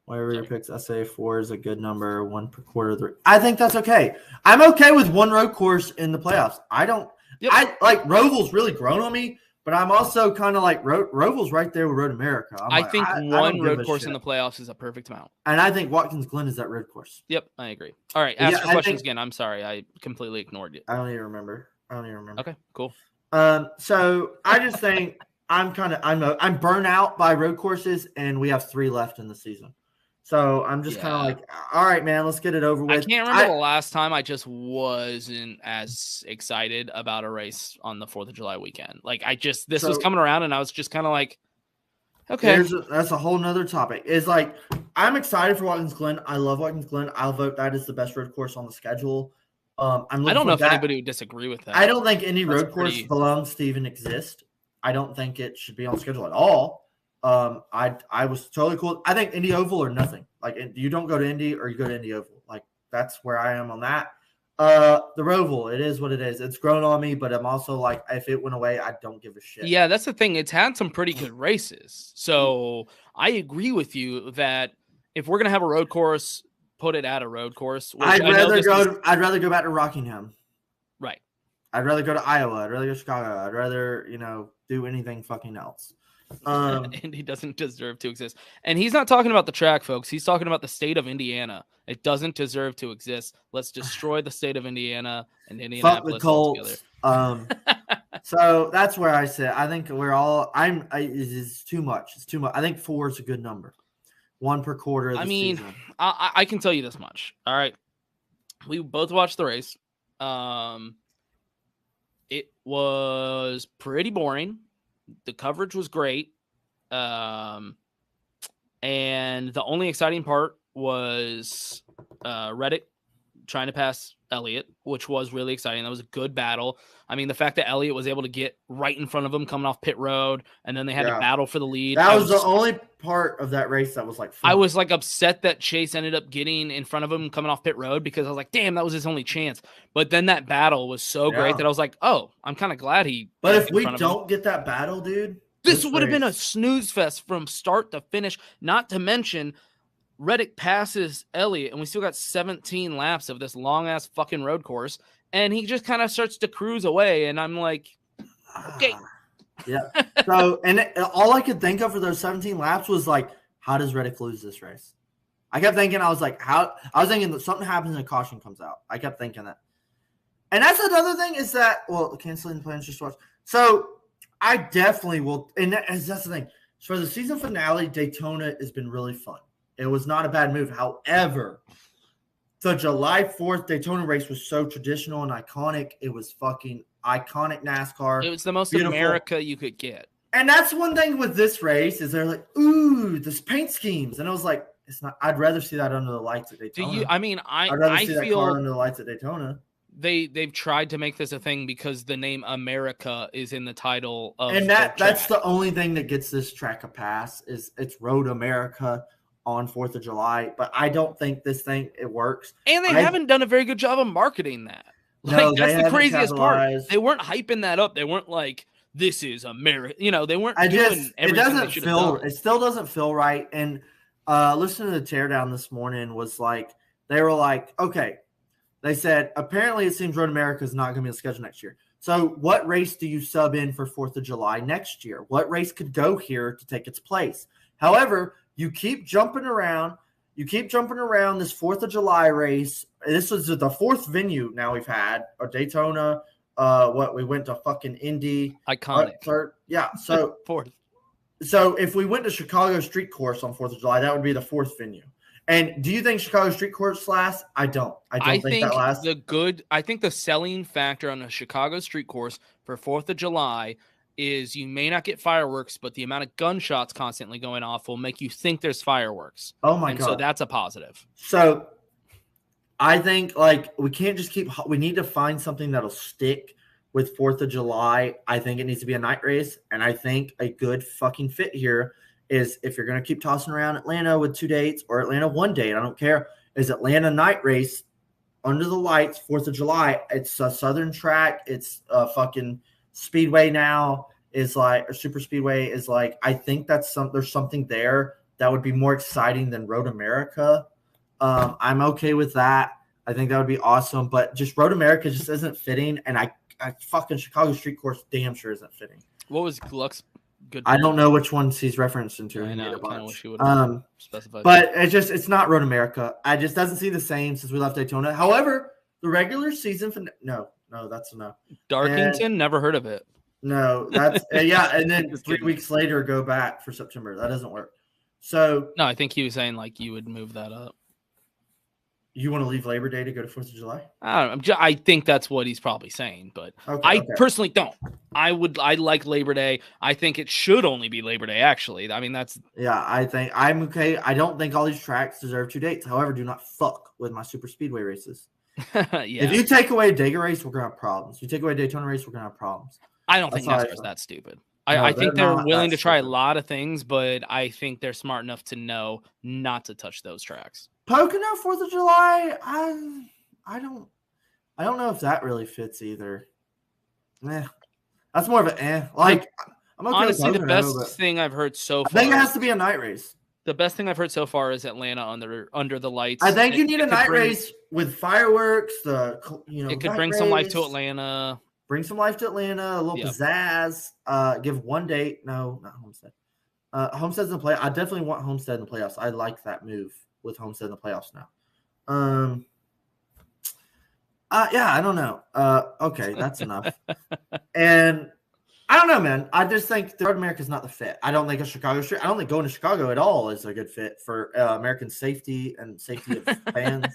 Whatever your picks, I say 4 is a good number. 1 per quarter. 3. I think that's okay. I'm okay with one road course in the playoffs. I don't. Yep. I like Roval's really grown on me, but I'm also kind of like Roval's right there with Road America. I think one road course in the playoffs is a perfect amount. And I think Watkins Glen is that road course. Yep, I agree. All right, ask your questions again. I'm sorry, I completely ignored you. I don't even remember. Okay, cool. So I just think I'm burnt out by road courses, and we have 3 left in the season. So I'm just kind of like, all right, man, let's get it over with. I can't remember the last time I just wasn't as excited about a race on the 4th of July weekend. Like this was coming around and I was just kind of like, okay. That's a whole nother topic. Is like, I'm excited for Watkins Glen. I love Watkins Glen. I'll vote that is the best road course on the schedule. I don't know if anybody would disagree with that. I don't think any road course belongs to even exist. I don't think it should be on schedule at all. I was totally cool. I think Indy Oval or nothing. Like, you don't go to Indy or you go to Indy Oval. Like, that's where I am on that. The Roval, it is what it is. It's grown on me, but I'm also like, if it went away, I don't give a shit. Yeah, that's the thing. It's had some pretty good races. So I agree with you that if we're gonna have a road course, put it at a road course. I'd rather go back to Rockingham. Right. I'd rather go to Iowa. I'd rather go to Chicago. I'd rather, do anything fucking else. And he doesn't deserve to exist. And he's not talking about the track, folks. He's talking about the state of Indiana. It doesn't deserve to exist. Let's destroy the state of Indiana and Indianapolis. Fuck the Colts. So that's where I sit. I think it's too much. It's too much. I think 4 is a good number. 1 per quarter of the season. I can tell you this much. All right. We both watched the race. It was pretty boring. The coverage was great. And the only exciting part was Reddick trying to pass Elliott, which was really exciting. That was a good battle. I mean, the fact that Elliott was able to get right in front of him coming off pit road, and then they had to battle for the lead. That was the only part of that race that was like fun. I was like upset that Chase ended up getting in front of him coming off pit road because I was like, damn, that was his only chance. But then that battle was so great that I was like, oh, I'm kind of glad he. But if we don't get that battle, dude, this would have been a snooze fest from start to finish. Not to mention, Reddick passes Elliott, and we still got 17 laps of this long ass fucking road course, and he just kind of starts to cruise away, and I'm like, okay. Yeah. So, and all I could think of for those 17 laps was like, how does Reddick lose this race? I kept thinking, I was thinking that something happens and a caution comes out. I kept thinking that. And that's another thing is that, canceling plans just watch. So I definitely will. And that's the thing. For the season finale, Daytona has been really fun. It was not a bad move. However, the July 4th Daytona race was so traditional and iconic. It was fucking iconic NASCAR. It was the most beautiful America you could get. And that's one thing with this race is they're like, ooh, this paint schemes. And I was like, it's not. I'd rather see that under the lights at Daytona. I'd rather see that car under the lights at Daytona. They've tried to make this a thing because the name America is in the title of and that's the only thing that gets this track a pass is it's Road America on 4th of July, but I don't think this thing it works. And they haven't done a very good job of marketing that. No, that's the craziest part. They weren't hyping that up. They weren't like, this is America. They weren't doing everything they should have done. It still doesn't feel right. And listening to the teardown this morning was like, they were like, okay. They said, apparently it seems Road America is not going to be on the schedule next year. So what race do you sub in for 4th of July next year? What race could go here to take its place? However, you keep jumping around. You keep jumping around this 4th of July race. This was the 4th venue now we've had. Or Daytona. We went to fucking Indy. Iconic. Third. Yeah. So 4th. So if we went to Chicago Street Course on 4th of July, that would be the 4th venue. And do you think Chicago Street Course lasts? I don't. I think that lasts. I think the selling factor on a Chicago Street Course for 4th of July is you may not get fireworks, but the amount of gunshots constantly going off will make you think there's fireworks. Oh my God. So that's a positive. So I think we can't just we need to find something that'll stick with 4th of July. I think it needs to be a night race. And I think a good fucking fit here is if you're going to keep tossing around Atlanta with 2 dates or Atlanta 1 date, I don't care, is Atlanta night race under the lights, 4th of July. It's a southern track. It's a fucking Speedway now is like, or Super Speedway is like, I think there's something there that would be more exciting than Road America. I'm okay with that. I think that would be awesome, but just Road America just isn't fitting. And I fucking Chicago Street Course damn sure isn't fitting. What was Gluck's good? I don't know which ones he's referencing to. I know, I wish he would have specified. But it's not Road America. I just doesn't seem the same since we left Daytona. However, the regular season no, that's a no. Darkington, never heard of it. No, that's and then 3 weeks later go back for September. That doesn't work. So no, I think he was saying like you would move that up. You want to leave Labor Day to go to 4th of July? I don't know. I think that's what he's probably saying, but I personally don't. I like Labor Day. I think it should only be Labor Day, actually. I mean, that's... Yeah, I think I'm okay. I don't think all these tracks deserve 2 dates. However, do not fuck with my super speedway races. If you take away a Dega race, we're going to have problems. If you take away a Daytona race, we're going to have problems. I don't think NASCAR's that stupid. I think they're willing to try a lot of things, but I think they're smart enough to know not to touch those tracks. Pocono 4th of July, I don't know if that really fits either. That's more of an Like, I'm okay honestly, with Pocono, the best thing I've heard so far. I think it has to be a night race. The best thing I've heard so far is Atlanta under the lights. I think you need a night race with fireworks. It could bring some life to Atlanta. Bring some life to Atlanta. A little pizzazz. Give 1 date. No, not Homestead. Homestead's in the play. I definitely want Homestead in the playoffs. I like that move with Homestead in the playoffs now. I don't know. Okay, that's enough. And I don't know, man. I just think the Road America is not the fit. I don't think a Chicago street. I don't think going to Chicago at all is a good fit for American safety and safety of fans.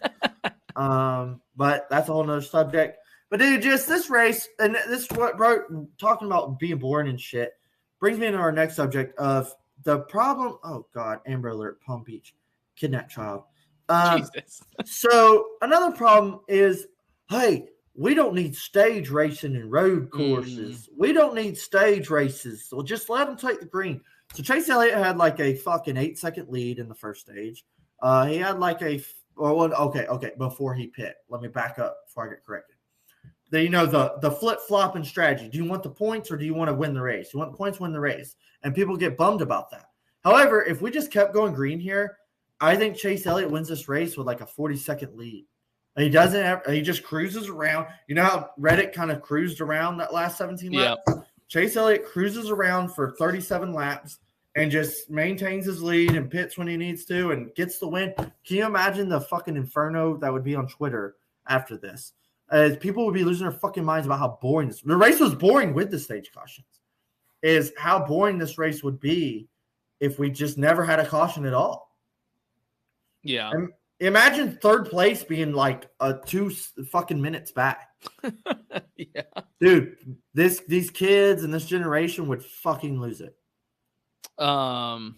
But that's a whole nother subject. But dude, just this race and this talking about being boring and shit brings me into our next subject of the problem. Oh God, Amber Alert, Palm Beach, kidnapped child. Jesus. So another problem is, hey, we don't need stage racing and road courses. We don't need stage races. So just let them take the green. So Chase Elliott had like a fucking 8-second lead in the first stage. He had like before he pit. Let me back up before I get corrected. The flip-flopping strategy. Do you want the points or do you want to win the race? You want the points, win the race. And people get bummed about that. However, if we just kept going green here, I think Chase Elliott wins this race with like a 40-second lead. And he just cruises around. You know how Reddick kind of cruised around that last 17 laps? Yep. Chase Elliott cruises around for 37 laps and just maintains his lead and pits when he needs to and gets the win. Can you imagine the fucking inferno that would be on Twitter after this? People would be losing their fucking minds about how boring this. The race was boring with the stage cautions. Is how boring this race would be if we just never had a caution at all. Yeah. And imagine third place being like 2 fucking minutes back. Yeah. Dude, these kids and this generation would fucking lose it. And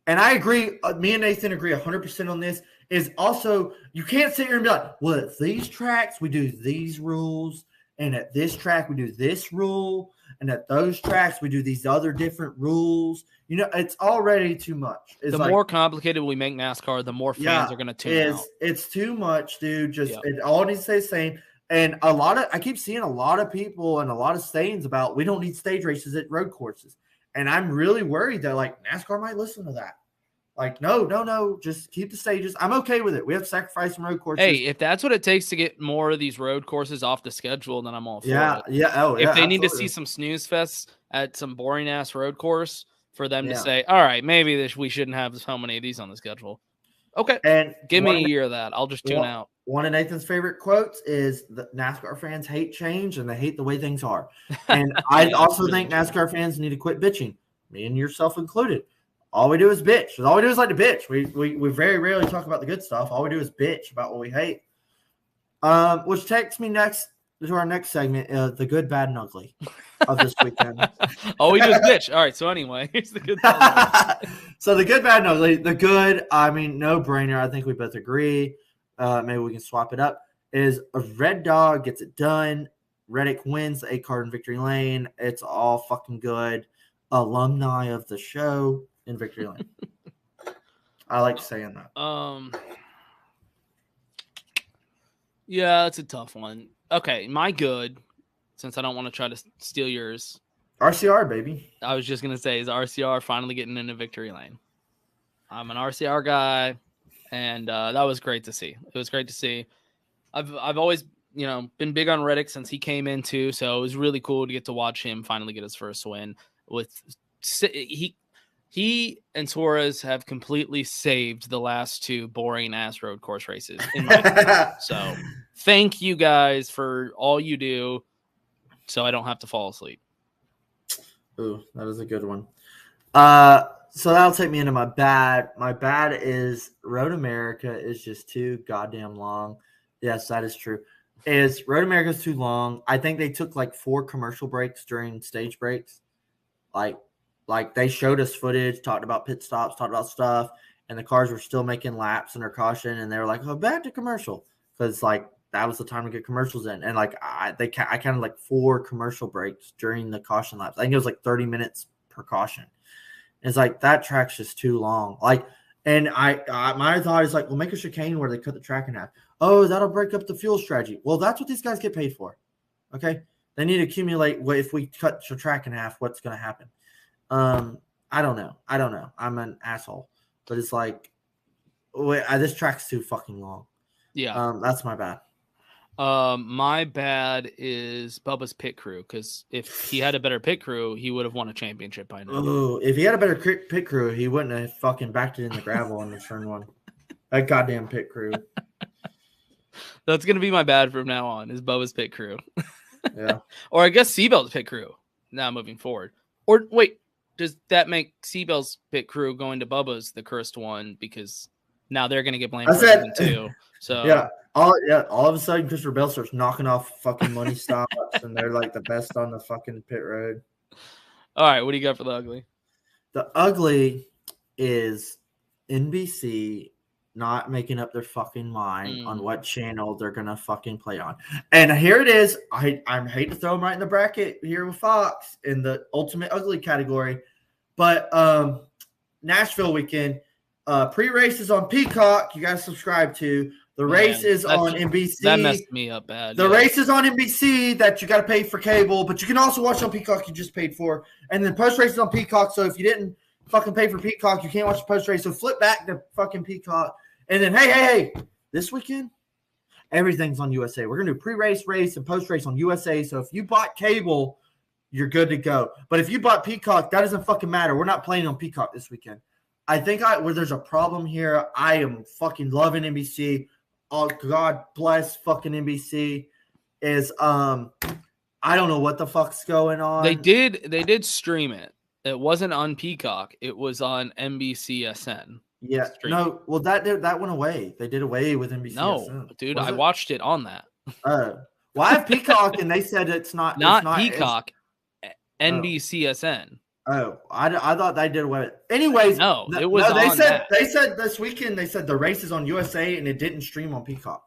I agree. Me and Nathan agree 100% on this. Is also, you can't sit here and be like, well, at these tracks, we do these rules. And at this track, we do this rule. And at those tracks, we do these other different rules. It's already too much. The more complicated we make NASCAR, the more fans are going to tune out. It's too much, dude. It all needs to stay the same. And I keep seeing a lot of people and a lot of sayings about we don't need stage races at road courses. And I'm really worried that like NASCAR might listen to that. Like, no, just keep the stages. I'm okay with it. We have to sacrifice some road courses. Hey, if that's what it takes to get more of these road courses off the schedule, then I'm all for it. Yeah. If they need to see some snooze fests at some boring-ass road course for them to say, all right, maybe we shouldn't have so many of these on the schedule. Okay, and give me a year of that. I'll just tune out. One of Nathan's favorite quotes is that NASCAR fans hate change and they hate the way things are. And I also think NASCAR fans need to quit bitching, me and yourself included. All we do is bitch. All we do is like to bitch. We very rarely talk about the good stuff. All we do is bitch about what we hate. Which takes me next to our next segment, the good, bad, and ugly of this weekend. All we do is bitch. All right. So anyway, here's the good. So the good, bad, and ugly. The good, I mean, no brainer. I think we both agree. Maybe we can swap it up. Is a Red Dog gets it done. Reddick wins the 8-card in victory lane. It's all fucking good. Alumni of the show in victory lane. I like saying that. Yeah, that's a tough one. Okay, my good, since I don't want to try to steal yours. RCR, baby. I was just gonna say, is RCR finally getting into victory lane? I'm an RCR guy, and that was great to see. It was great to see. I've always been big on Reddick since he came in too, so it was really cool to get to watch him finally get his first win. He and Torres have completely saved the last 2 boring-ass road course races in my opinion. So thank you guys for all you do so I don't have to fall asleep. Ooh, that is a good one. So that'll take me into my bad. My bad is Road America is just too goddamn long. Yes, that is true. Road America is too long. I think they took like 4 commercial breaks during stage breaks. Like they showed us footage, talked about pit stops, talked about stuff, and the cars were still making laps under caution, and they were like, "Oh, back to commercial," because like that was the time to get commercials in, and like I counted like 4 commercial breaks during the caution laps. I think it was like 30 minutes per caution. It's like that track's just too long. Like, and my thought is like, well, make a chicane where they cut the track in half. Oh, that'll break up the fuel strategy. Well, that's what these guys get paid for. Okay, they need to accumulate. Well, if we cut the track in half, what's going to happen? I don't know. I'm an asshole, but it's like, this track's too fucking long. Yeah. That's my bad. My bad is Bubba's pit crew, because if he had a better pit crew, he would have won a championship by now. Oh, if he had a better pit crew, he wouldn't have fucking backed it in the gravel on the turn 1. That goddamn pit crew. That's gonna be my bad from now on. Is Bubba's pit crew? Yeah. Or I guess Seabell's pit crew. Now moving forward. Or wait, does that make Seabell's pit crew going to Bubba's the cursed one, because now they're gonna get blamed for everything too? So yeah. All of a sudden, Christopher Bell starts knocking off fucking money stops, and they're like the best on the fucking pit road. All right, what do you got for the ugly? The ugly is NBC not making up their fucking mind on what channel they're gonna fucking play on. And here it is. I hate to throw them right in the bracket here with Fox in the ultimate ugly category, but Nashville weekend, pre-race is on Peacock. You guys subscribe to. The race is on NBC. That messed me up bad. The race is on NBC that you got to pay for cable, but you can also watch on Peacock you just paid for. And then post-race is on Peacock, so if you didn't fucking pay for Peacock, you can't watch the post-race. So flip back to fucking Peacock. And then, hey, this weekend, everything's on USA. We're going to do pre-race, race, and post-race on USA. So if you bought cable, you're good to go. But if you bought Peacock, that doesn't fucking matter. We're not playing on Peacock this weekend. I think where there's a problem here, I am fucking loving NBC. Oh, God bless fucking NBC. Is I don't know what the fuck's going on. They did stream it. It wasn't on Peacock. It was on NBCSN. Yeah. No, well that went away. They did away with NBCSN. No, dude, I watched it on that. Oh. Well, I have Peacock and they said it's not Peacock, NBCSN. Oh, I thought they did away with it. Anyways, no, it was they on said that. They said this weekend they said the race is on USA and it didn't stream on Peacock.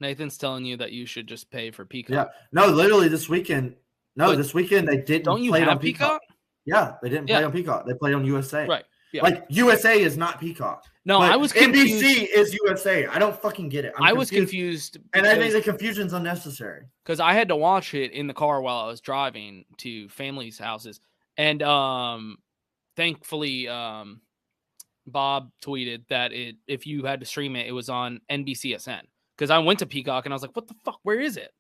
Nathan's telling you that you should just pay for Peacock. Yeah. No, literally this weekend. No, this weekend they didn't don't you play have it on Peacock. Yeah, they didn't play on Peacock. They played on USA. Right. Yeah. Like USA is not Peacock. No, I was confused. NBC is USA. I don't fucking get it. I was confused. And I think the confusion's unnecessary. Because I had to watch it in the car while I was driving to families' houses. And thankfully, Bob tweeted that if you had to stream it, it was on NBCSN. Because I went to Peacock and I was like, what the fuck? Where is it?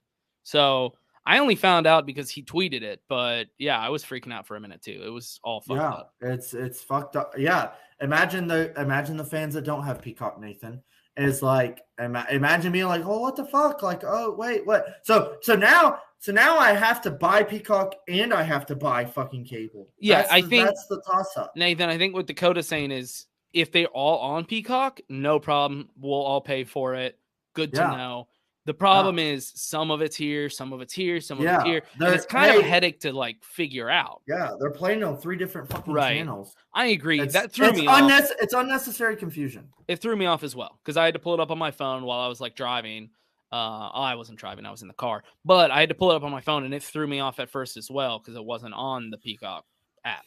So I only found out because he tweeted it. But yeah, I was freaking out for a minute too. It was all fucked up. It's fucked up. Yeah. Imagine the fans that don't have Peacock, Nathan. It's like imagine being like, oh, what the fuck? Like, oh, wait, what? So now I have to buy Peacock and I have to buy fucking cable. Yeah, I think that's the toss up. Nathan, I think what Dakota's saying is if they're all on Peacock, no problem. We'll all pay for it. Good to know. The problem is some of it's here, some of it's here, some of it's here. And it's kind of a headache to like figure out. Yeah, they're playing on 3 different fucking channels. I agree. That threw me off. It's unnecessary confusion. It threw me off as well because I had to pull it up on my phone while I was like driving. I wasn't driving; I was in the car. But I had to pull it up on my phone, and it threw me off at first as well because it wasn't on the Peacock app.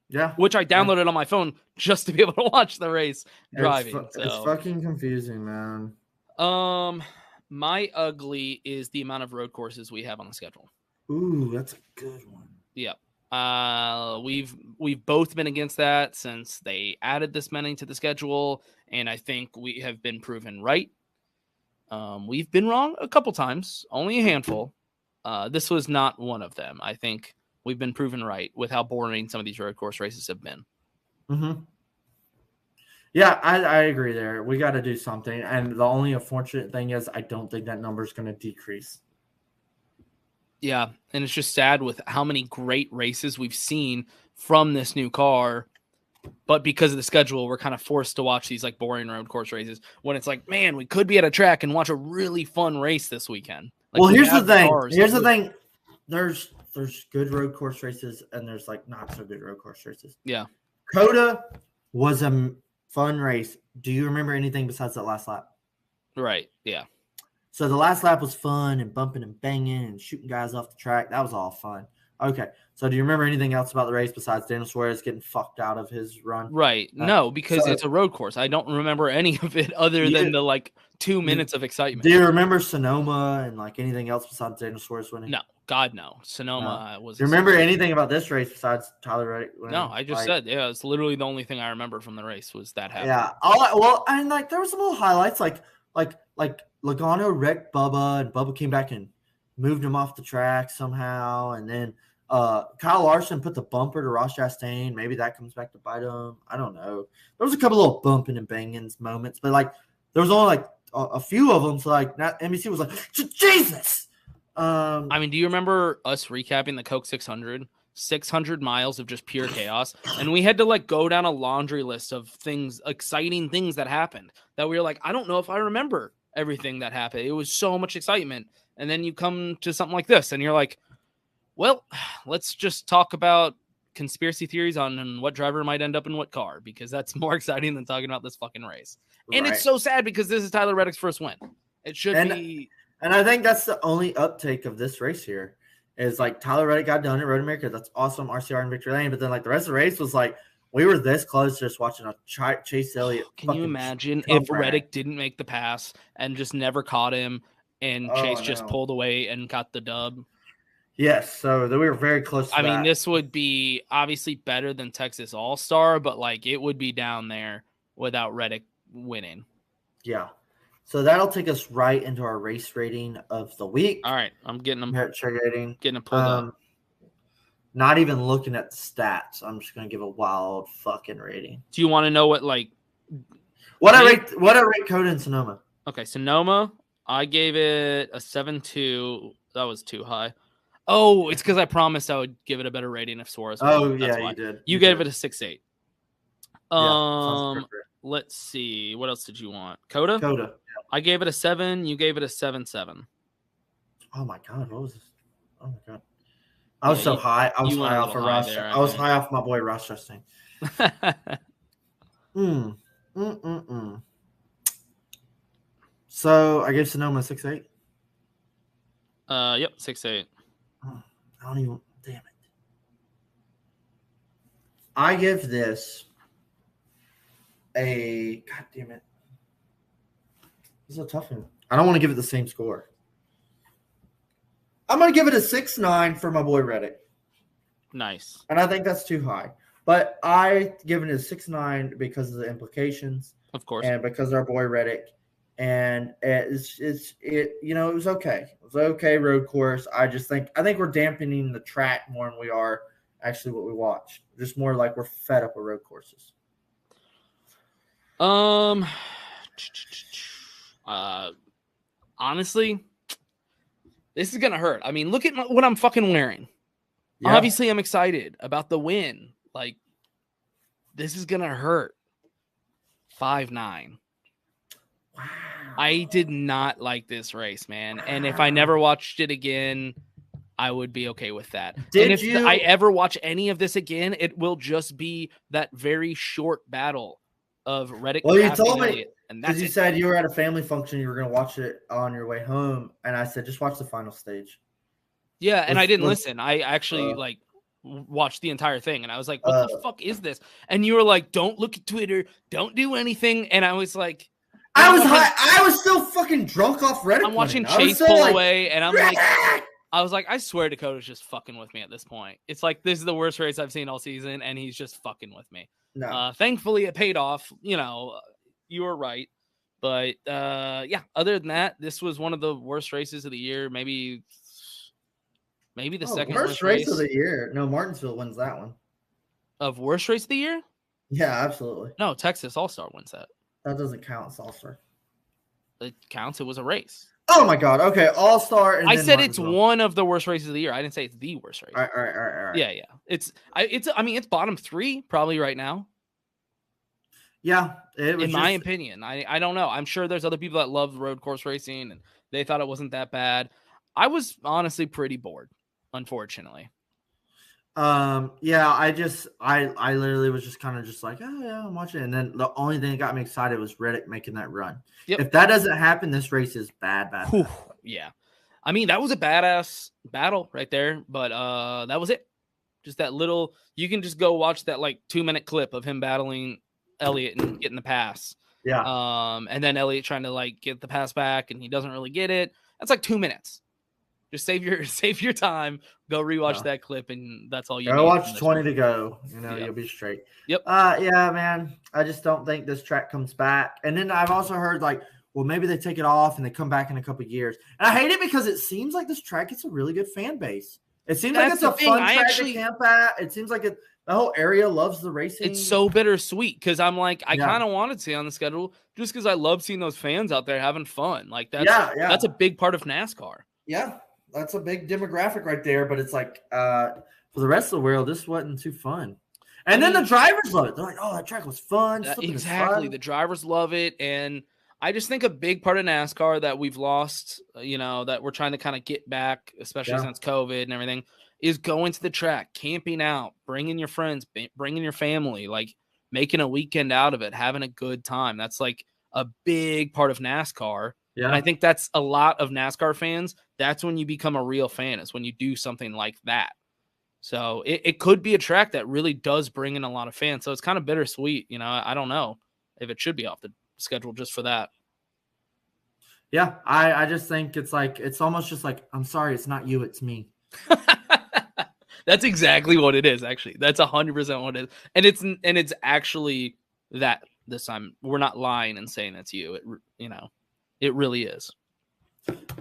Yeah, which I downloaded on my phone just to be able to watch the race driving. It's fucking confusing, man. My ugly is the amount of road courses we have on the schedule. Ooh, that's a good one. Yep. We've both been against that since they added this many to the schedule, and I think we have been proven right. We've been wrong a couple times, only a handful. This was not one of them. I think we've been proven right with how boring some of these road course races have been. Mm-hmm. Yeah, I agree there. We got to do something. And the only unfortunate thing is I don't think that number is going to decrease. Yeah, and it's just sad with how many great races we've seen from this new car. But because of the schedule, we're kind of forced to watch these like boring road course races when it's like, man, we could be at a track and watch a really fun race this weekend. Like, well, here's the thing. There's good road course races and there's like not so good road course races. Yeah. Coda was a fun race. Do you remember anything besides that last lap? Right. Yeah. So the last lap was fun and bumping and banging and shooting guys off the track. That was all fun. Okay. So do you remember anything else about the race besides Daniel Suarez getting fucked out of his run? Right. No, because it's a road course. I don't remember any of it other than the like 2 minutes of excitement. Do you remember Sonoma and like anything else besides Daniel Suarez winning? No. God, no. Sonoma was. Do you remember anything about this race besides Tyler Reddick winning? No, I just said, yeah, it's literally the only thing I remember from the race was that happening. Yeah. And like there was some little highlights like Logano wrecked Bubba and Bubba came back and moved him off the track somehow. And then Kyle Larson put the bumper to Ross Chastain. Maybe that comes back to bite him. I don't know. There was a couple little bumping and banging moments, but like there was only like a few of them. So like NBC was like, Jesus. I mean, do you remember us recapping the Coke 600? 600 miles of just pure chaos. And we had to like go down a laundry list of things, exciting things that happened that we were like, I don't know if I remember everything that happened. It was so much excitement. And then you come to something like this and you're like, well, let's just talk about conspiracy theories on what driver might end up in what car, because that's more exciting than talking about this fucking race. And It's so sad because this is Tyler Reddick's first win. It should be. And I think that's the only uptake of this race here is like Tyler Reddick got done at Road America. That's awesome. RCR and Victory Lane. But then like the rest of the race was like, we were this close just watching a Chase Elliott. Can you imagine if Reddick didn't make the pass and just never caught him and Chase just pulled away and got the dub? Yes. So we were very close to that. I mean, this would be obviously better than Texas All-Star, but like it would be down there without Reddick winning. Yeah. So that'll take us right into our race rating of the week. All right. I'm getting them. Getting them pulled up. Not even looking at the stats. I'm just going to give a wild fucking rating. Do you want to know what like what I rate Coda and Sonoma? Okay, Sonoma, I gave it a 7.2. That was too high. Oh, it's because I promised I would give it a better rating if Suarez. Oh, yeah, you did. You gave it a 6.8. Let's see. What else did you want? Coda? Coda. Yeah. I gave it a 7. You gave it a 7.7. Oh my God. What was this? Oh my God. I was so high. I was high off of Ross. I was high off my boy Ross Chastain. So I gave Sonoma 6.8. Yep, 6.8. I don't even. Damn it. I give this a. God damn it. This is a tough one. I don't want to give it the same score. I'm going to give it a 6.9 for my boy Reddick. Nice. And I think that's too high. But I give it a 6.9 because of the implications. Of course. And because of our boy Reddick. And it was okay. It was okay road course. I think we're dampening the track more than we are actually what we watched. Just more like we're fed up with road courses. Honestly, this is gonna hurt. I mean, look at what I'm fucking wearing. Yeah. Obviously, I'm excited about the win. Like, this is gonna hurt. 5.9. Wow. I did not like this race, man. Wow. And if I never watched it again, I would be okay with that. If I ever watch any of this again, it will just be that very short battle of Reddick. Well, you told me, because you said you were at a family function, you were going to watch it on your way home, and I said, just watch the final stage. Yeah, and I didn't listen. I actually watched the entire thing, and I was like, what the fuck is this? And you were like, don't look at Twitter, don't do anything, and I was like, I was still fucking drunk off Reddit. I'm watching Chase pull away, and I'm like, I was like, I swear Dakota's just fucking with me at this point. It's like, this is the worst race I've seen all season, and he's just fucking with me. No. Thankfully, it paid off. You know, you were right. But, yeah, other than that, this was one of the worst races of the year. Maybe the second worst race of the year. No, Martinsville wins that one. Of worst race of the year? Yeah, absolutely. No, Texas All-Star wins that. That doesn't count, All-Star. It counts. It was a race. Oh my God. Okay. All-Star. I said it's one of the worst races of the year. I didn't say it's the worst race. All right. Yeah. It's bottom 3 probably right now. Yeah. In my opinion. I don't know. I'm sure there's other people that love road course racing and they thought it wasn't that bad. I was honestly pretty bored, unfortunately. Yeah, I literally was just kind of just like, oh yeah, I'm watching it. And then the only thing that got me excited was Reddick making that run. Yep. If that doesn't happen, this race is bad. Yeah. I mean, that was a badass battle right there, but that was it. Just that little, you can just go watch that like 2-minute clip of him battling Elliott and getting the pass. Yeah. And then Elliott trying to like get the pass back and he doesn't really get it. That's like 2 minutes. Just save your time. Go rewatch that clip, and that's all you go need. Watch 20 to go. You'll be straight. Yep. Yeah, man. I just don't think this track comes back. And then I've also heard like, well, maybe they take it off and they come back in a couple of years. And I hate it because it seems like this track gets a really good fan base. It seems like it's a fun track to camp at. It seems like the whole area loves the racing. It's so bittersweet because I'm like, I kind of wanted to see on the schedule just because I love seeing those fans out there having fun. Like that's a big part of NASCAR. Yeah. That's a big demographic right there, but it's like for the rest of the world, this wasn't too fun. And then the drivers love it. They're like, "Oh, that track was fun." Exactly, the drivers love it, and I just think a big part of NASCAR that we've lost, that we're trying to kind of get back, especially since COVID and everything, is going to the track, camping out, bringing your friends, bringing your family, like making a weekend out of it, having a good time. That's like a big part of NASCAR. Yeah. And I think that's a lot of NASCAR fans. That's when you become a real fan, is when you do something like that. So it could be a track that really does bring in a lot of fans. So it's kind of bittersweet. I don't know if it should be off the schedule just for that. Yeah, I just think it's almost just like, I'm sorry, it's not you, it's me. That's exactly what it is, actually. That's 100% what it is. And it's actually that this time. We're not lying and saying it's you. It really is.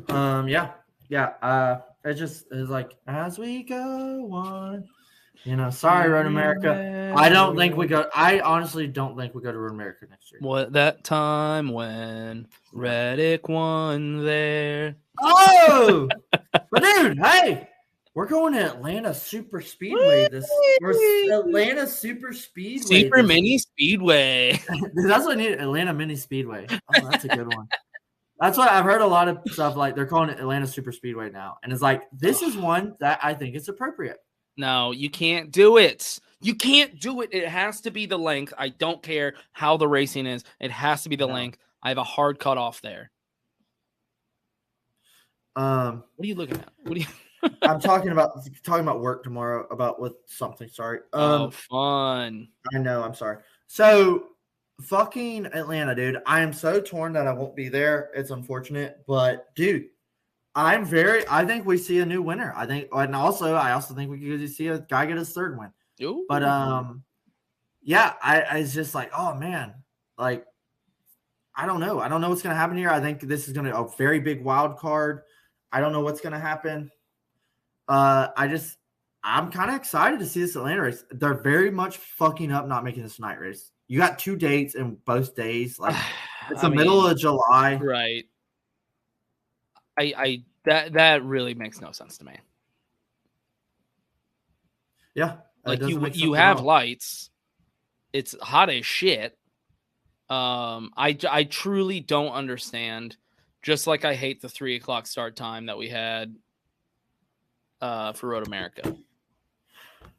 Yeah. It just is like, as we go on, sorry, Road America. I honestly don't think we go to Road America next year. What that time when Reddick won there. Oh, but dude, hey, we're going to Atlanta Super Speedway Atlanta Super Speedway. Super Mini Speedway. That's what I need, Atlanta Mini Speedway. Oh, that's a good one. That's what I've heard a lot of stuff like they're calling it Atlanta Super Speedway now. And it's like, this is one that I think is appropriate. No, you can't do it. You can't do it. It has to be the length. I don't care how the racing is. It has to be the length. I have a hard cutoff there. What are you looking at? What are you? I'm talking about work tomorrow with something. Sorry. Fun. I know. I'm sorry. So fucking Atlanta, dude. I am so torn that I won't be there. It's unfortunate, but dude, I think we see a new winner. I also think we could see a guy get his third win. Ooh. But yeah, I was just like, oh man, like I don't know what's gonna happen here. I think this is gonna be a very big wild card. I don't know what's gonna happen. I'm kind of excited to see this Atlanta race. They're very much fucking up not making this night race. You got 2 dates in both days. Like it's the middle of July. Right. That really makes no sense to me. Yeah. Like you have lights. It's hot as shit. I truly don't understand. Just like I hate the 3:00 start time that we had for Road America.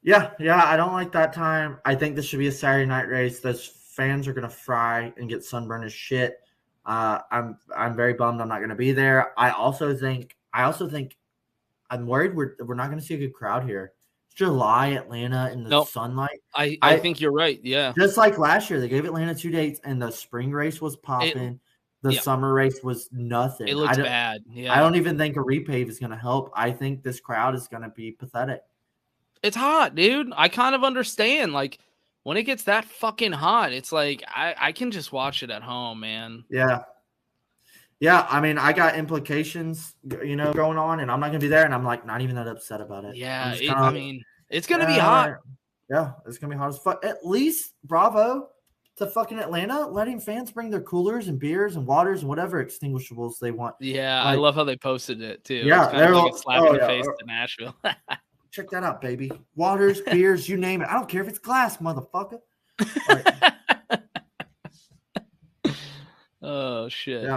Yeah, I don't like that time. I think this should be a Saturday night race. Those fans are gonna fry and get sunburned as shit. I'm very bummed I'm not gonna be there. I also think I'm worried we're not gonna see a good crowd here. It's July, Atlanta in the sunlight. I think you're right. Yeah, just like last year, they gave Atlanta 2 dates, and the spring race was popping. The summer race was nothing. It looks bad. Yeah, I don't even think a repave is gonna help. I think this crowd is gonna be pathetic. It's hot, dude. I kind of understand. Like when it gets that fucking hot, it's like I can just watch it at home, man. Yeah. I mean, I got implications, going on, and I'm not gonna be there, and I'm like not even that upset about it. Yeah, it's gonna be hot. Yeah, it's gonna be hot as fuck. At least Bravo, to fucking Atlanta, letting fans bring their coolers and beers and waters and whatever extinguishables they want. Yeah, I love how they posted it too. Yeah, it's kind of like a slap in the face to Nashville. Check that out, baby. Waters, beers, you name it. I don't care if it's glass, motherfucker. Oh shit.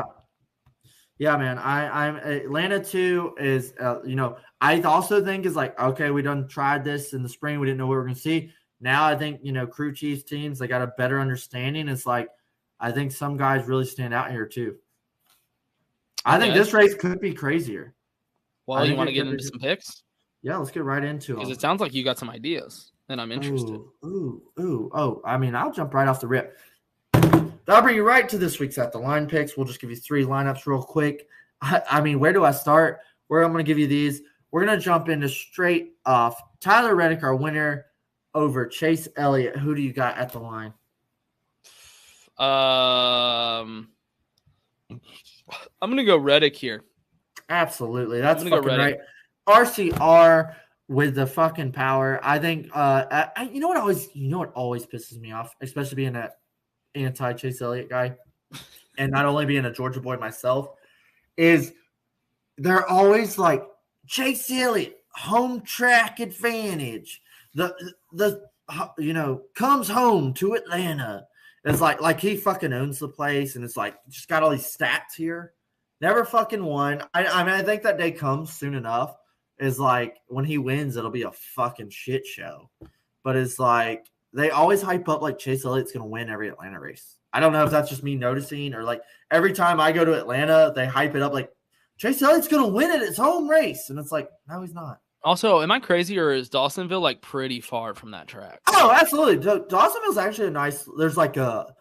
Yeah, man. I'm Atlanta too is I also think is like, okay, we done tried this in the spring. We didn't know what we were gonna see. Now I think crew chiefs teams, they got a better understanding. It's like I think some guys really stand out here too. I think this race could be crazier. Well, you want to get into some picks? Yeah, let's get right into it. Because it sounds like you got some ideas, and I'm interested. Oh, I mean, I'll jump right off the rip. That'll bring you right to this week's At the Line picks. We'll just give you 3 lineups real quick. I mean, where do I start? Where I'm going to give you these. We're going to jump into straight off. Tyler Reddick, our winner, over Chase Elliott. Who do you got at the line? I'm going to go Reddick here. Absolutely. That's fucking right. RCR with the fucking power. I think you know what always pisses me off, especially being an anti-Chase Elliott guy and not only being a Georgia boy myself, is they're always like Chase Elliott, home track advantage. The comes home to Atlanta. It's like he fucking owns the place, and it's like just got all these stats here. Never fucking won. I mean, I think that day comes soon enough. Is like when he wins, it'll be a fucking shit show. But it's like they always hype up like Chase Elliott's going to win every Atlanta race. I don't know if that's just me noticing or like every time I go to Atlanta, they hype it up like Chase Elliott's going to win at his home race. And it's like, no, he's not. Also, am I crazy or is Dawsonville like pretty far from that track? Oh, absolutely. Dawsonville's actually a nice, there's like a,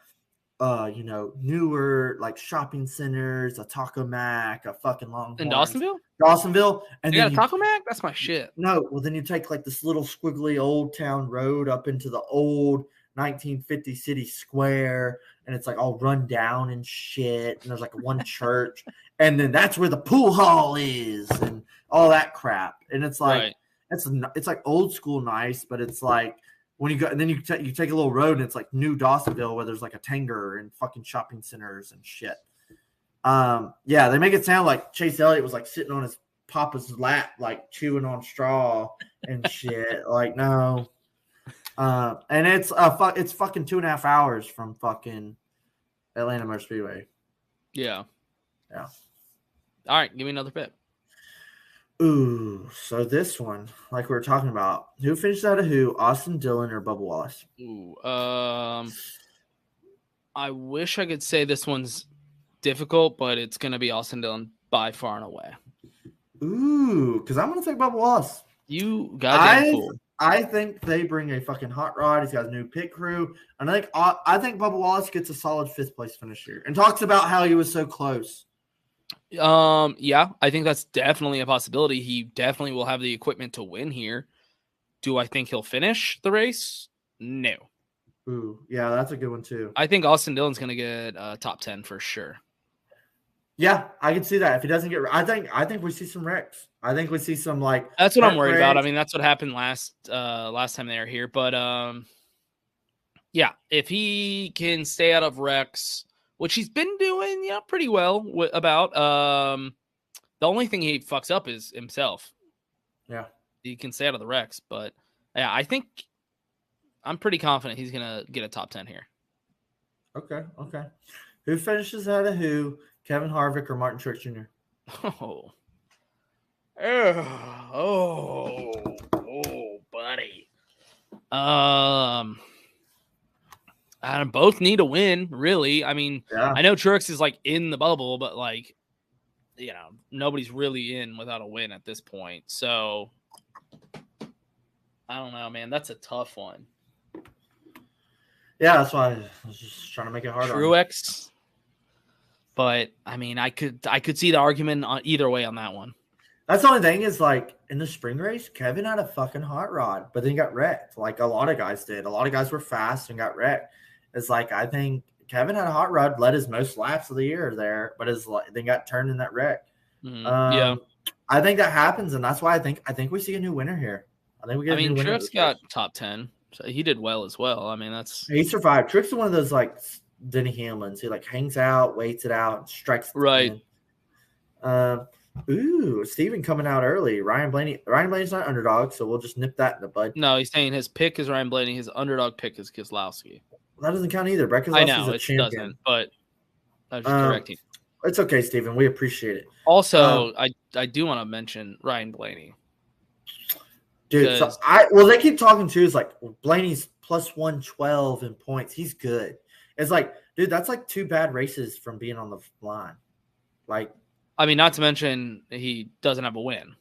newer like shopping centers, a Taco Mac, a fucking Longhorn. In Dawsonville? Dawsonville. And you got a Taco Mac? That's my shit. No, well then you take like this little squiggly old town road up into the old 1950 city square, and it's like all run down and shit. And there's like one church, and then that's where the pool hall is, and all that crap. And it's like it's like old school nice, but it's like when you go and then you take a little road, and it's like new Dawsonville where there's like a Tanger and fucking shopping centers and shit. Yeah, they make it sound like Chase Elliott was like sitting on his papa's lap, like chewing on straw and shit. Like, no. And it's fucking 2.5 hours from fucking Atlanta Motor Speedway. Yeah. All right, give me another pick. Ooh, so this one, like we were talking about, who finished out of who? Austin Dillon or Bubba Wallace? Ooh, I wish I could say this one's difficult, but it's gonna be Austin Dillon by far and away. Ooh, because I'm gonna take Bubba Wallace. You goddamn fool. I think they bring a fucking hot rod. He's got a new pit crew, and I think Bubba Wallace gets a solid 5th place finish here, and talks about how he was so close. Yeah, I think that's definitely a possibility. He definitely will have the equipment to win here. Do I think he'll finish the race? No. Ooh, yeah, that's a good one too. I think Austin Dillon's gonna get top 10 for sure. Yeah, I can see that. If he doesn't get, I think we see some wrecks. I think we see some like. That's what I'm worried about. I mean, that's what happened last time they were here. But yeah, if he can stay out of wrecks, which he's been doing, pretty well about. The only thing he fucks up is himself. Yeah, he can stay out of the wrecks, but yeah, I think I'm pretty confident he's gonna get a top 10 here. Okay. Who finishes out of who? Kevin Harvick or Martin Truex Jr.? Oh, buddy. I both need a win, really. I mean, I know Truex is like in the bubble, but like, nobody's really in without a win at this point. So I don't know, man. That's a tough one. Yeah, that's why I was just trying to make it harder. Truex. But I mean, I could see the argument on either way on that one. That's the only thing is like in the spring race, Kevin had a fucking hot rod, but then he got wrecked. Like a lot of guys did. A lot of guys were fast and got wrecked. It's like I think Kevin had a hot rod, led his most laps of the year there, but then got turned in that wreck. Mm-hmm. Yeah, I think that happens, and that's why I think we see a new winner here. I think we get. Truex got top 10, So he did well as well. I mean, he survived. Trick's one of those like Denny Hamlins. He like hangs out, waits it out, and strikes. Right. Steven coming out early. Ryan Blaney's not underdog, so we'll just nip that in the bud. No, he's saying his pick is Ryan Blaney. His underdog pick is Keselowski. That doesn't count either. Brett Keselowski's I know a it champion. doesn't, but I was just correcting. It's okay, Steven. We appreciate it. Also, I do want to mention Ryan Blaney. Dude, so they keep talking too. It's like Blaney's plus 112 in points. He's good. It's like, dude, that's like 2 bad races from being on the line. Like, I mean, not to mention he doesn't have a win.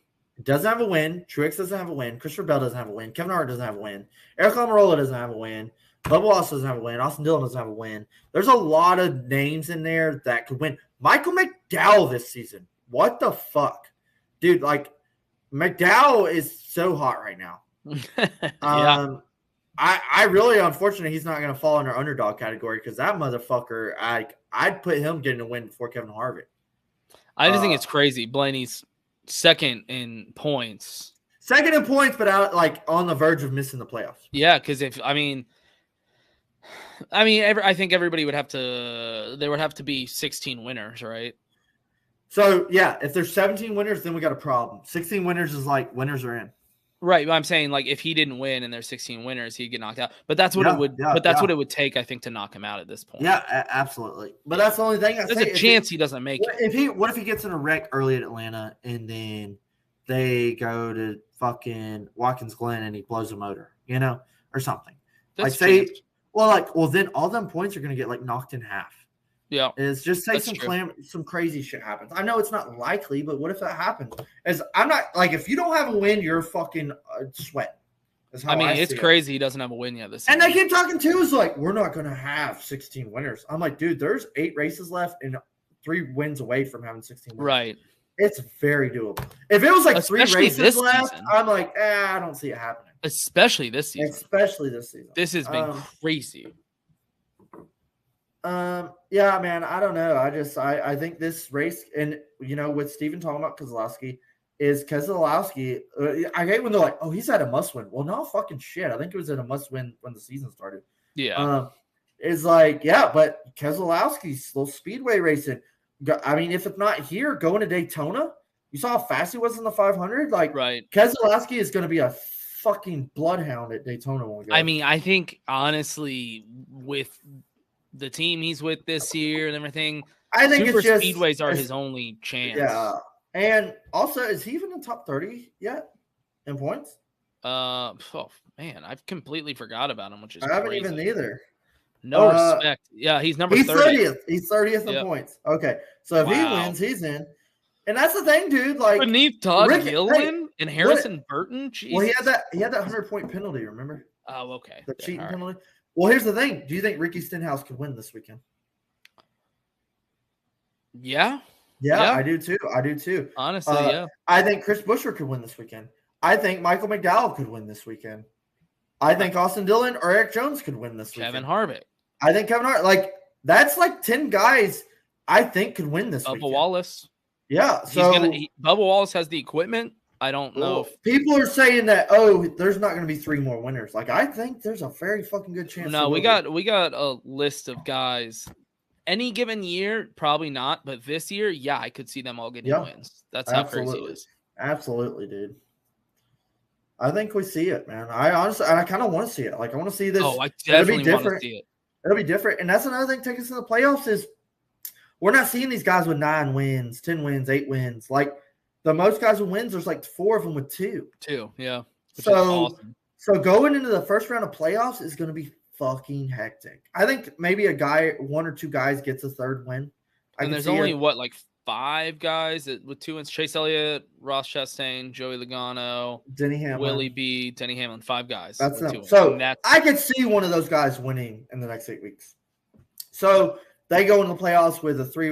Doesn't have a win. Truex doesn't have a win. Christopher Bell doesn't have a win. Kevin Hart doesn't have a win. Eric Almirola doesn't have a win. Bubba Wallace doesn't have a win. Austin Dillon doesn't have a win. There's a lot of names in there that could win. Michael McDowell this season. What the fuck? Dude, like, McDowell is so hot right now. Yeah. I really, unfortunately, he's not going to fall in our underdog category because that motherfucker, I'd put him getting a win before Kevin Harvick. I just think it's crazy. Blaney's second in points. Second in points, but out like on the verge of missing the playoffs. Yeah, because I think everybody would have to. There would have to be 16 winners, right? So yeah, if there's 17 winners, then we got a problem. 16 winners is like winners are in. Right, but I'm saying like if he didn't win and there's 16 winners, he'd get knocked out. But that's what it would. What it would take, I think, to knock him out at this point. Yeah, absolutely. But that's the only thing. There's a chance he doesn't make it. What if he gets in a wreck early at Atlanta and then they go to fucking Watkins Glen and he blows a motor, or something? Then all them points are going to get like knocked in half. Yeah, is just say some crazy shit happens. I know it's not likely, but what if that happens? I'm not like, if you don't have a win, you're fucking sweat. It's crazy he doesn't have a win yet this season. And they keep talking too. It's like, we're not going to have 16 winners. I'm like, dude, there's 8 races left and 3 wins away from having 16 winners. Right. It's very doable. If it was like Especially 3 races left, I'm like, I don't see it happening. Especially this season. This has been crazy. Yeah, man, I don't know. I think this race, and with Steven talking about Keselowski, is Keselowski. I hate when they're like, "Oh, he's at a must win." Well, no, fucking shit. I think it was at a must win when the season started. Yeah. It's like, yeah, but Keselowski's little speedway racing. I mean, if it's not here, going to Daytona, you saw how fast he was in the 500. Like, right. Keselowski is going to be a fucking bloodhound at Daytona when we go. I mean, I think honestly, with the team he's with this year and everything, I think super it's just, speedways are his only chance. Yeah, and also, is he even in top 30 yet in points? Oh man, I've completely forgot about him, which is I haven't crazy. even either. No respect. Yeah, he's number 30th. He's 30th in points. Okay, so if he wins, he's in. And that's the thing, dude. Like, beneath Todd Gilliland and Harrison Burton. Jesus. Well, he had that 100-point penalty. Remember? Oh, okay. The cheating penalty. Well, here's the thing. Do you think Ricky Stenhouse could win this weekend? Yeah. Yeah, I do too. Honestly, yeah. I think Chris Buescher could win this weekend. I think Michael McDowell could win this weekend. I think Austin Dillon or Eric Jones could win this weekend. Kevin Harvick. I think Kevin Hart. Like, that's like 10 guys I think could win this weekend. Bubba Wallace. Yeah. So Bubba Wallace has the equipment. I don't know if people are saying that, there's not going to be 3 more winners. Like, I think there's a very fucking good chance. No, we got a list of guys. Any given year, probably not, but this year, yeah, I could see them all getting wins. That's how crazy it is. Absolutely, dude. I think we see it, man. I kind of want to see it. Like, I want to see this. Oh, I definitely want to see it. It'll be different. And that's another thing taking us to the playoffs is we're not seeing these guys with 9 wins, 10 wins, 8 wins. Like, the most guys with wins, there's like 4 of them with 2. 2, yeah. Which is awesome. So going into the first round of playoffs is going to be fucking hectic. I think maybe 1 or 2 guys gets a 3rd win. And there's only like 5 guys with 2 wins: Chase Elliott, Ross Chastain, Joey Logano, Denny Hamlin, Willie B, Denny Hamlin. 5 guys. That's them. So I could see one of those guys winning in the next 8 weeks. So they go into the playoffs with a 3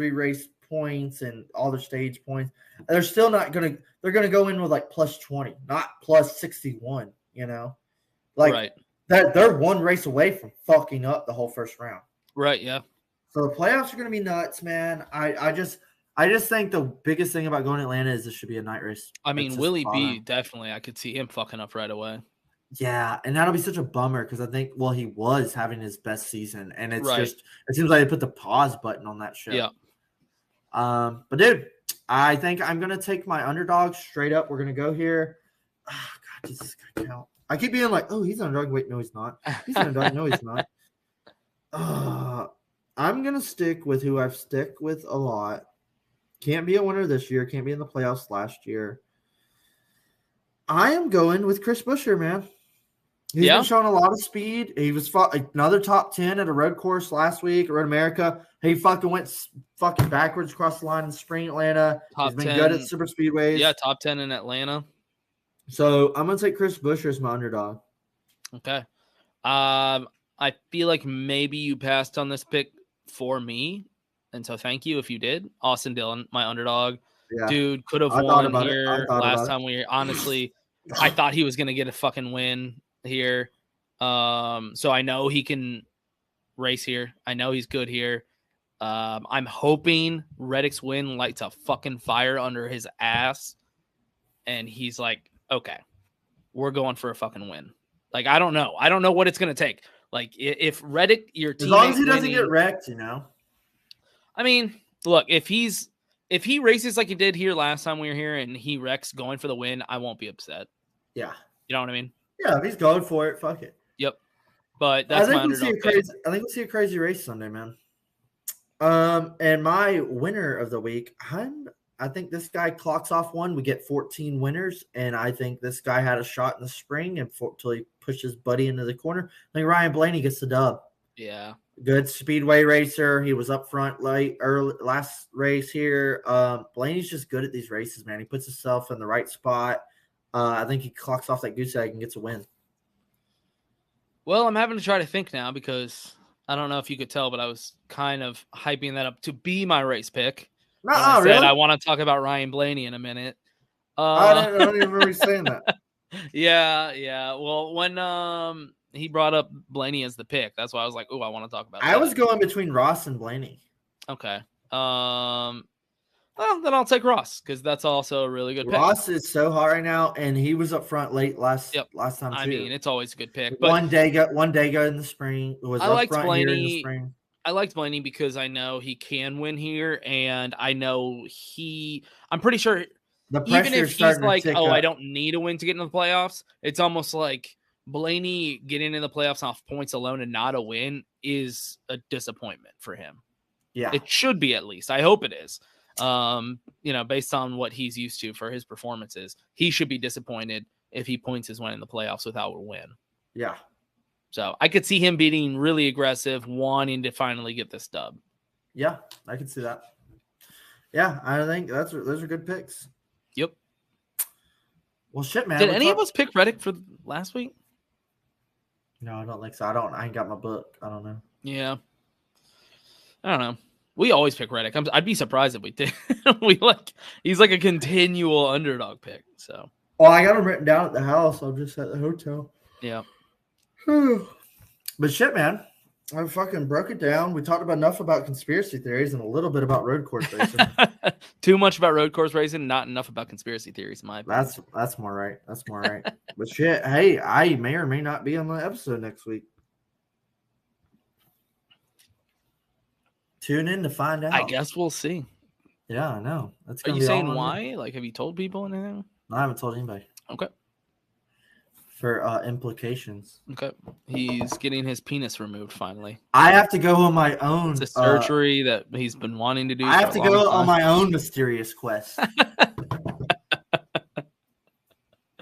race points and all their stage points. They're still not going to – they're going to go in with like plus 20, not plus 61, Like, right. They're 1 race away from fucking up the whole first round. Right, yeah. So the playoffs are going to be nuts, man. I just think the biggest thing about going to Atlanta is this should be a night race. I mean, Willie B, definitely. I could see him fucking up right away. Yeah, and that'll be such a bummer because I think, well, he was having his best season, and it's Right. just it seems like they put the pause button on that shit. Yeah. But dude, I think I'm gonna take my underdog straight up. We're gonna go here. Oh, God, does this guy count? I keep being like, oh, he's an underdog. Wait, no, he's not. He's an underdog. No, he's not. I'm gonna stick with who I've stick with a lot. Can't be a winner this year. Can't be in the playoffs last year. I am going with Chris Buescher, man. He's been showing a lot of speed. He was another top 10 at a road course last week at Road America. He fucking went backwards across the line in spring Atlanta. He's been 10, good at super speedways. Yeah, top 10 in Atlanta. So I'm going to take Chris Buescher as my underdog. Okay. I feel like maybe you passed on this pick for me. And so thank you if you did. Austin Dillon, my underdog. Yeah. Dude, could have won here last time we honestly, I thought he was going to get a fucking win here. So I know he can race here. I know he's good here. I'm hoping Reddick's win lights a fucking fire under his ass. And he's like, okay, we're going for a fucking win. Like, I don't know. I don't know what it's going to take. Like, if Reddick, your team, as long as he doesn't get wrecked, you know. I mean, look, if he races like he did here last time we were here and he wrecks going for the win, I won't be upset. Yeah. You know what I mean? Yeah, if he's going for it, fuck it. Yep. But that's my underdog. I think we'll see a crazy race Sunday, man. And my winner of the week, I think this guy clocks off one. We get 14 winners, and I think this guy had a shot in the spring until he pushed his buddy into the corner. I think Ryan Blaney gets the dub. Yeah. Good speedway racer. He was up front early last race here. Blaney's just good at these races, man. He puts himself in the right spot. I think he clocks off that goose egg and gets a win. Well, I'm having to try to think now because I don't know if you could tell, but I was kind of hyping that up to be my race pick. I said I want to talk about Ryan Blaney in a minute. I don't even remember saying that. Yeah. Well, when he brought up Blaney as the pick, that's why I was like, "Oh, I want to talk about." I was going between Ross and Blaney. Okay. Well, then I'll take Ross because that's also a really good pick. Ross is so hot right now, and he was up front late last time too. I mean, it's always a good pick. But one day go in the spring. I liked Blaney. I liked Blaney because I know he can win here, and I know I'm pretty sure even if he's like, oh, I don't need a win to get into the playoffs, it's almost like Blaney getting in the playoffs off points alone and not a win is a disappointment for him. Yeah. It should be, at least. I hope it is. Based on what he's used to for his performances, he should be disappointed if he points his win in the playoffs without a win. Yeah. So I could see him being really aggressive, wanting to finally get this dub. Yeah, I can see that. Yeah, I think those are good picks. Yep. Well, shit, man. Did any of us pick Reddick for last week? No, I don't think so. I ain't got my book. I don't know. Yeah. I don't know. We always pick Reddick. I'd be surprised if we did. He's like a continual underdog pick. So. Well, I got him written down at the house. I'm just at the hotel. Yeah. But shit, man. I fucking broke it down. We talked enough about conspiracy theories and a little bit about road course racing. Too much about road course racing, not enough about conspiracy theories, in my opinion. That's more right. That's more right. But shit, hey, I may or may not be on the episode next week. Tune in to find out. I guess we'll see. Yeah, I know. That's Are you saying why? Like, have you told people anything? No, I haven't told anybody. Okay. For implications. Okay. He's getting his penis removed finally. I have to go on my own. It's a surgery that he's been wanting to do. I have to go on my own mysterious quest.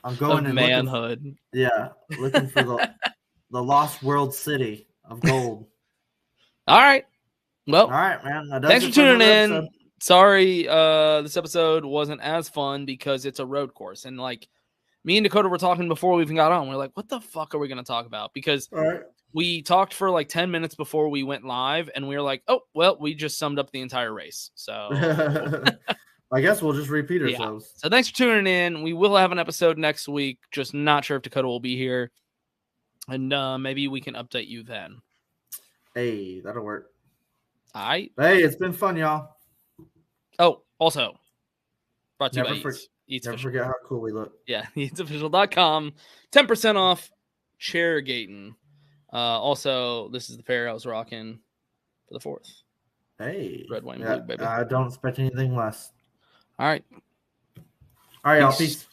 I'm going in manhood. Looking for the lost world city of gold. All right. Well, all right, man. Thanks for tuning in. Episode. Sorry, this episode wasn't as fun because it's a road course. And like me and Dakota were talking before we even got on. We're like, what the fuck are we going to talk about? Because we talked for like 10 minutes before we went live. And we were like, oh, well, we just summed up the entire race. So I guess we'll just repeat ourselves. So thanks for tuning in. We will have an episode next week. Just not sure if Dakota will be here. And maybe we can update you then. Hey, that'll work. All right. Hey, it's been fun, y'all. Oh, also brought to you by Never forget how cool we look. Yeah, eatsofficial.com. 10% off chairgating. Also, this is the pair I was rocking for the 4th. Hey, red, white, and blue, baby. I don't expect anything less. All right. All right, y'all. Peace.